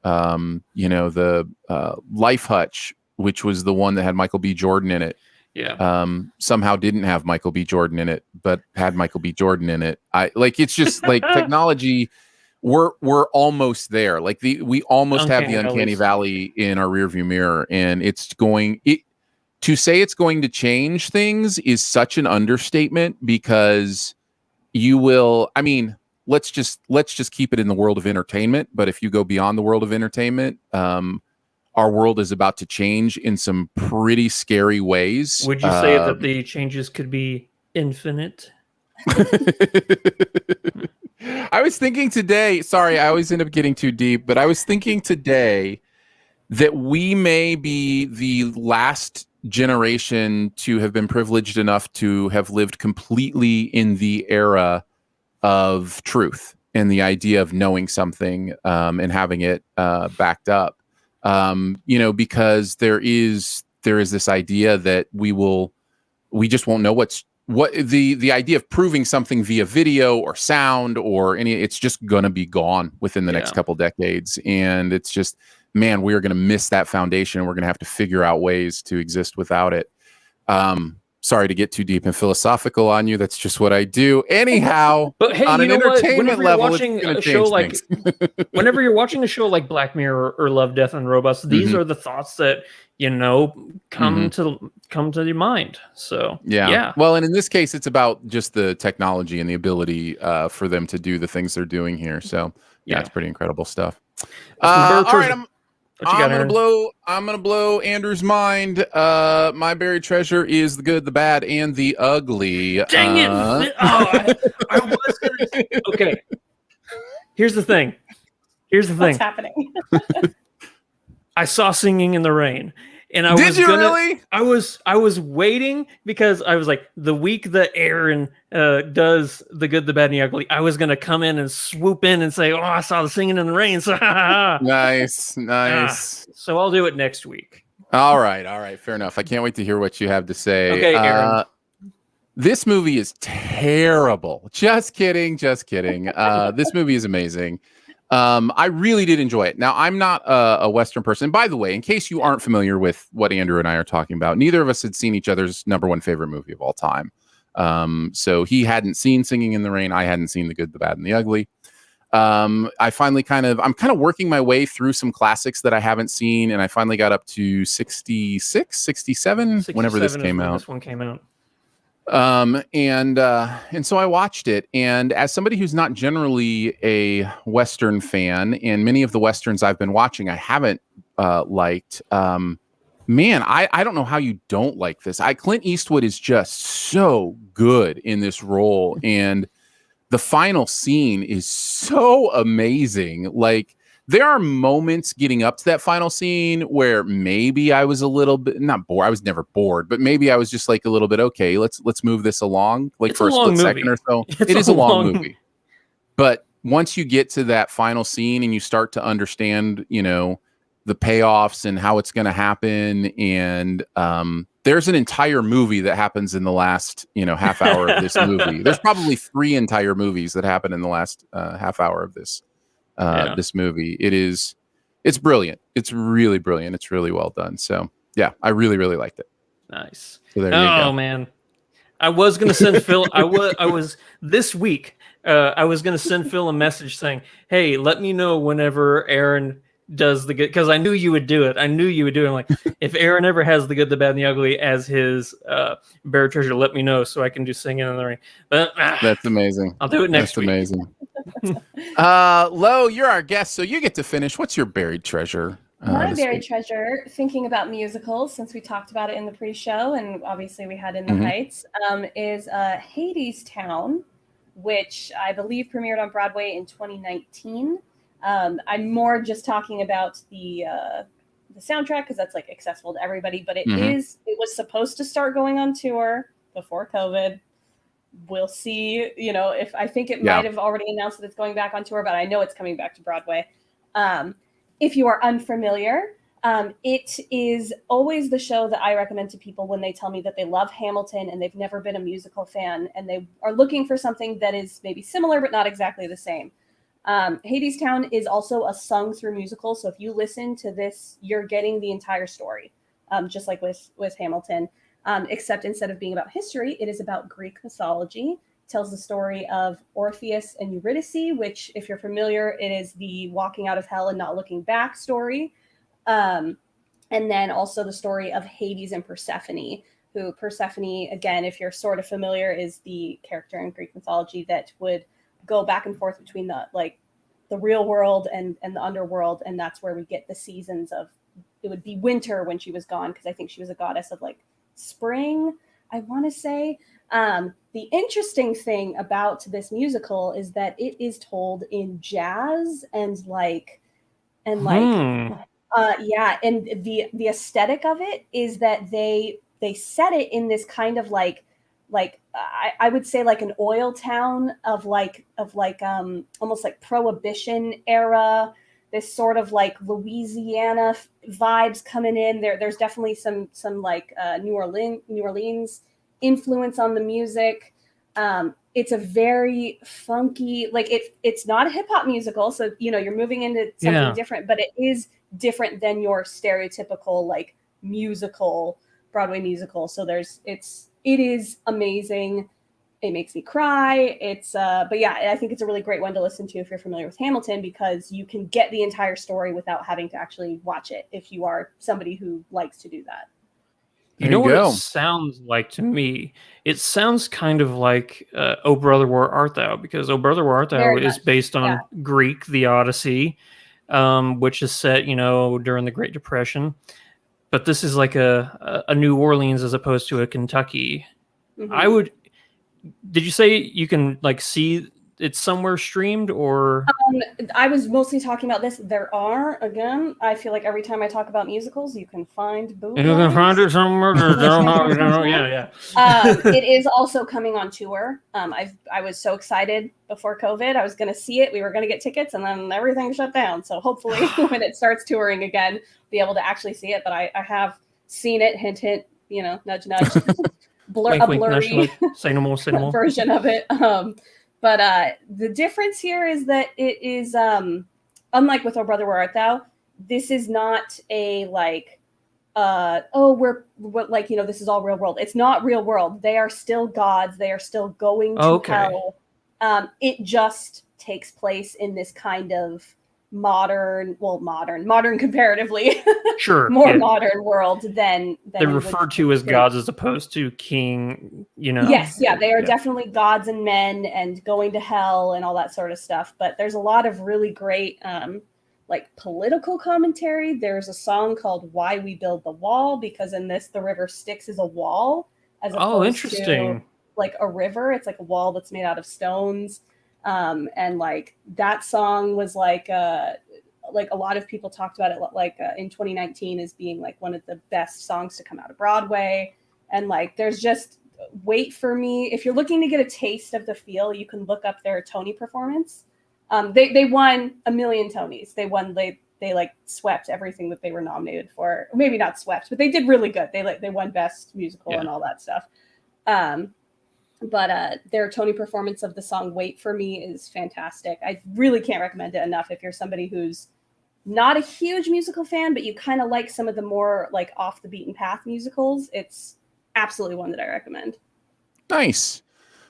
The Life Hutch, which was the one that had Michael B. Jordan in it. Yeah. Somehow didn't have Michael B. Jordan in it, but had Michael B. Jordan in it. It's just like technology. We're almost there. Like we almost have the uncanny valley in our rearview mirror, and to say it's going to change things is such an understatement, because you will. I mean, let's just keep it in the world of entertainment. But if you go beyond the world of entertainment, our world is about to change in some pretty scary ways. Would you say that the changes could be infinite? I was thinking today, sorry, I always end up getting too deep, but I was thinking today that we may be the last generation to have been privileged enough to have lived completely in the era of truth and the idea of knowing something and having it backed up. Because there is this idea that we just won't know what the idea of proving something via video or sound or it's just going to be gone within the next couple decades. And it's just, man, we're going to miss that foundation, and we're going to have to figure out ways to exist without it. Sorry to get too deep and philosophical on you. That's just what I do. Anyhow, but hey, on you an know what? entertainment Whenever level, you're watching a show like, whenever you're watching a show like Black Mirror or Love, Death, and Robots, these are the thoughts that come to your mind. So yeah. Well, and in this case, it's about just the technology and the ability for them to do the things they're doing here. So yeah, it's pretty incredible stuff. All right, I'm gonna blow Andrew's mind. My buried treasure is the good, the bad, and the ugly. Dang it! I was gonna. Okay. Here's the thing. What's happening? I saw Singing in the Rain, and really? I was waiting because I was like, the week that Aaron does the good, the bad, and the ugly, I was gonna come in and swoop in and say, "Oh, I saw the Singing in the Rain." So nice. So I'll do it next week. All right, fair enough. I can't wait to hear what you have to say. Okay, Aaron. This movie is terrible. Just kidding. This movie is amazing. I really did enjoy it. Now, I'm not a Western person. By the way, in case you aren't familiar with what Andrew and I are talking about, neither of us had seen each other's number one favorite movie of all time. So he hadn't seen Singing in the Rain. I hadn't seen The Good, the Bad, and the Ugly. I finally I'm kind of working my way through some classics that I haven't seen, and I finally got up to 66, 67, whenever this came out. This one came out. And so I watched it, and as somebody who's not generally a Western fan, and many of the Westerns I've been watching, I haven't liked. Man, I don't know how you don't like this. Clint Eastwood is just so good in this role, and the final scene is so amazing. Like, there are moments getting up to that final scene where maybe I was a little bit not bored. I was never bored, but maybe I was just like a little bit, okay, let's move this along, like for a split second or so. It is a long movie. But once you get to that final scene and you start to understand, the payoffs and how it's going to happen, and there's an entire movie that happens in the last, half hour of this movie. There's probably 3 entire movies that happen in the last half hour of this. This movie, it's brilliant. It's really brilliant. It's really well done. So yeah, I really, really liked it. Nice. So there you go. Oh man, I was gonna send Phil. I was this week. I was gonna send Phil a message saying, "Hey, let me know whenever Aaron does the good," because I knew you would do it. I'm like, if Aaron ever has the good, the bad, and the ugly as his buried treasure, let me know so I can do Singing in the Rain. But that's amazing. I'll do it next week. That's amazing. Lo, you're our guest, so you get to finish. What's your buried treasure? My buried treasure, thinking about musicals, since we talked about it in the pre-show, and obviously we had In the Heights, is Hades Town, which I believe premiered on Broadway in 2019. I'm more just talking about the soundtrack because that's like accessible to everybody, but it was supposed to start going on tour before COVID. We'll see, if I think it might have already announced that it's going back on tour, but I know it's coming back to Broadway. If you are unfamiliar, it is always the show that I recommend to people when they tell me that they love Hamilton and they've never been a musical fan and they are looking for something that is maybe similar but not exactly the same. Hades Town is also a sung through musical, so if you listen to this, you're getting the entire story, just like with Hamilton. Except instead of being about history, it is about Greek mythology. It tells the story of Orpheus and Eurydice, which, if you're familiar, it is the walking out of hell and not looking back story. And then also the story of Hades and Persephone, who Persephone, again, if you're sort of familiar, is the character in Greek mythology that would go back and forth between the real world and the underworld. And that's where we get the seasons of, it would be winter when she was gone, because I think she was a goddess of spring, I want to say. The interesting thing about this musical is that it is told in jazz and and the aesthetic of it is that they set it in this kind of I would say an oil town of almost like Prohibition era, this sort of Louisiana vibes coming in there. There's definitely some New Orleans influence on the music. It's a very funky, like it's not a hip hop musical, so you're moving into something different, but it is different than your stereotypical like musical Broadway musical. So it is amazing. It makes me cry. But yeah, I think it's a really great one to listen to if you're familiar with Hamilton, because you can get the entire story without having to actually watch it if you are somebody who likes to do that. You know what it sounds like to me? It sounds kind of like "O Brother, Where Art Thou?" because "O Brother, Where Art Thou" is based on Greek, the Odyssey, which is set, during the Great Depression. But this is like a New Orleans as opposed to a Kentucky. Mm-hmm. Did you say you can like see it somewhere streamed, or? I was mostly talking about this. There are, again, I feel like every time I talk about musicals, you can find bootlegs. You can find it somewhere. It is also coming on tour. I was so excited before COVID. I was going to see it. We were going to get tickets, and then everything shut down. So hopefully when it starts touring again, be able to actually see it. But I have seen it, hint, hint, nudge, nudge. Wink, a blurry wink, say no more, version of it. But the difference here is that it is, unlike with "O Brother, Where Art Thou?", this is not a like, this is all real world. It's not real world. They are still gods. They are still going to hell. It just takes place in this kind of modern comparatively, more modern world than they're referred to as gods as opposed to king. Yes, they are definitely gods and men and going to hell and all that sort of stuff. But there's a lot of really great like political commentary. There's a song called "Why We Build the Wall," because in this the river Styx is a wall as opposed to like a river. It's like a wall that's made out of stones. And like that song was like a lot of people talked about it in 2019 as being like one of the best songs to come out of Broadway. And like there's just Wait for Me. If you're looking to get a taste of the feel, you can look up their Tony performance. They won a million Tonys. They like swept everything that they were nominated for. Maybe not swept, but they did really good. They won Best Musical and all that stuff. But their Tony performance of the song "Wait for Me" is fantastic. I really can't recommend it enough if you're somebody who's not a huge musical fan, but you kind of like some of the more like off the beaten path musicals. It's absolutely one that I recommend. Nice.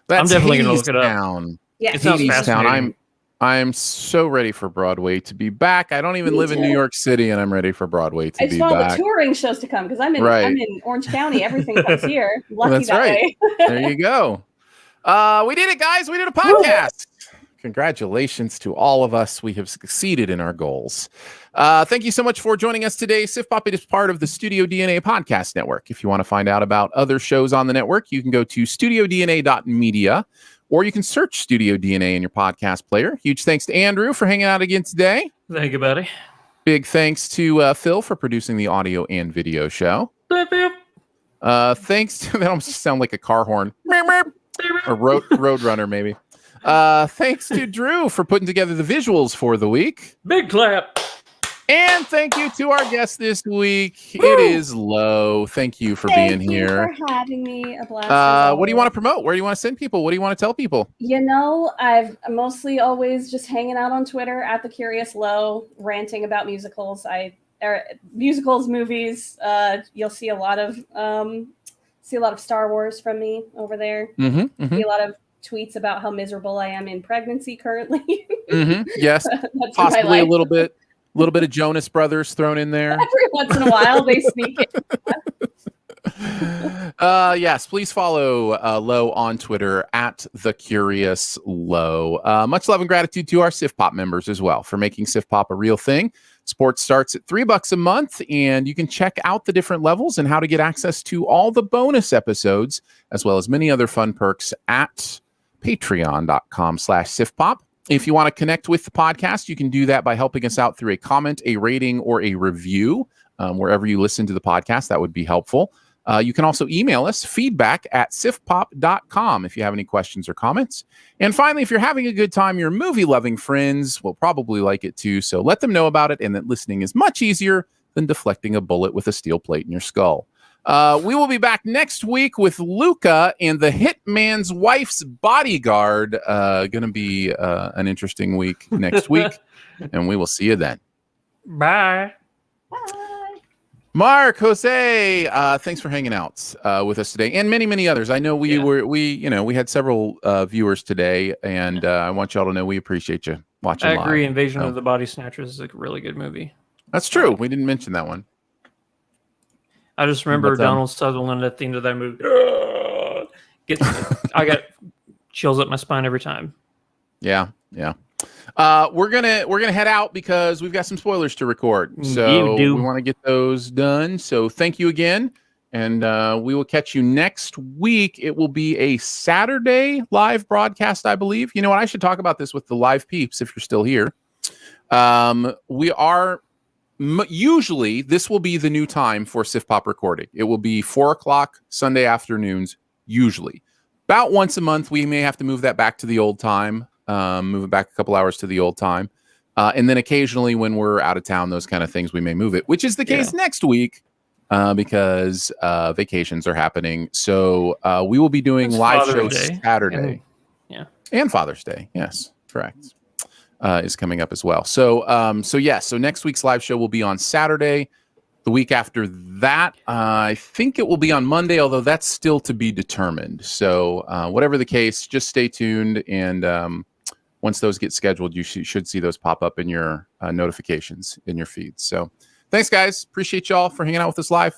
I'm definitely going to look it up. Yeah, it sounds fascinating. I'm so ready for Broadway to be back. I don't even live in New York City, and I'm ready for Broadway to be back. I just the touring shows to come because I'm in Orange County. Everything comes here. Lucky that way. There you go. We did it, guys. We did a podcast. Congratulations to all of us. We have succeeded in our goals. Thank you so much for joining us today. Sif Pop is part of the Studio DNA podcast network. If you want to find out about other shows on the network, you can go to studiodna.media. Or you can search Studio DNA in your podcast player. Huge thanks to Andrew for hanging out again today. Thank you, buddy. Big thanks to Phil for producing the audio and video show. Thanks to, that almost sound like a car horn. A roadrunner, maybe. Thanks to Drew for putting together the visuals for the week. Big clap. And thank you to our guest this week. Woo! It is Lo. Thank you for being here. Thank you for having me. A blast. What do you want to promote? Where do you want to send people? What do you want to tell people? I've mostly always just hanging out on Twitter at The Curious Lo, ranting about musicals. Musicals, movies. You'll see a lot of Star Wars from me over there. See a lot of tweets about how miserable I am in pregnancy currently. Yes, possibly a little bit of Jonas Brothers thrown in there. Every once in a while, they sneak it. Yes, please follow Lo on Twitter at The Curious Lo. Much love and gratitude to our Sif Pop members as well for making Sif Pop a real thing. Support starts at $3 a month, and you can check out the different levels and how to get access to all the bonus episodes, as well as many other fun perks at patreon.com/SifPop. If you want to connect with the podcast, you can do that by helping us out through a comment, a rating, or a review wherever you listen to the podcast. That would be helpful. You can also email us, feedback@sifpop.com, if you have any questions or comments. And finally, if you're having a good time, your movie-loving friends will probably like it too, so let them know about it and that listening is much easier than deflecting a bullet with a steel plate in your skull. We will be back next week with Luca and the Hitman's Wife's Bodyguard. Going to be an interesting week next week, and we will see you then. Bye. Bye. Mark, Jose, thanks for hanging out with us today, and many, many others. I know we had several viewers today, and I want y'all to know we appreciate you watching. I agree. Live. Invasion of the Body Snatchers is a really good movie. That's true. We didn't mention that one. I just remember Donald Sutherland at the end of that movie. I got chills up my spine every time. Yeah. We're gonna head out because we've got some spoilers to record. So we want to get those done. So thank you again, and we will catch you next week. It will be a Saturday live broadcast, I believe. You know what? I should talk about this with the live peeps if you're still here. We are. Usually, this will be the new time for Sif Pop recording. It will be 4:00 Sunday afternoons, usually. About once a month, we may have to move that back to the old time, move it back a couple hours to the old time. And then occasionally when we're out of town, those kind of things, we may move it, which is the case next week because vacations are happening. So we will be doing live shows Saturday. And Father's Day. Yes, correct. Is coming up as well. So next week's live show will be on Saturday. The week after that, I think it will be on Monday, although that's still to be determined. So whatever the case, just stay tuned. And once those get scheduled, you should see those pop up in your notifications in your feeds. So thanks, guys. Appreciate y'all for hanging out with us live.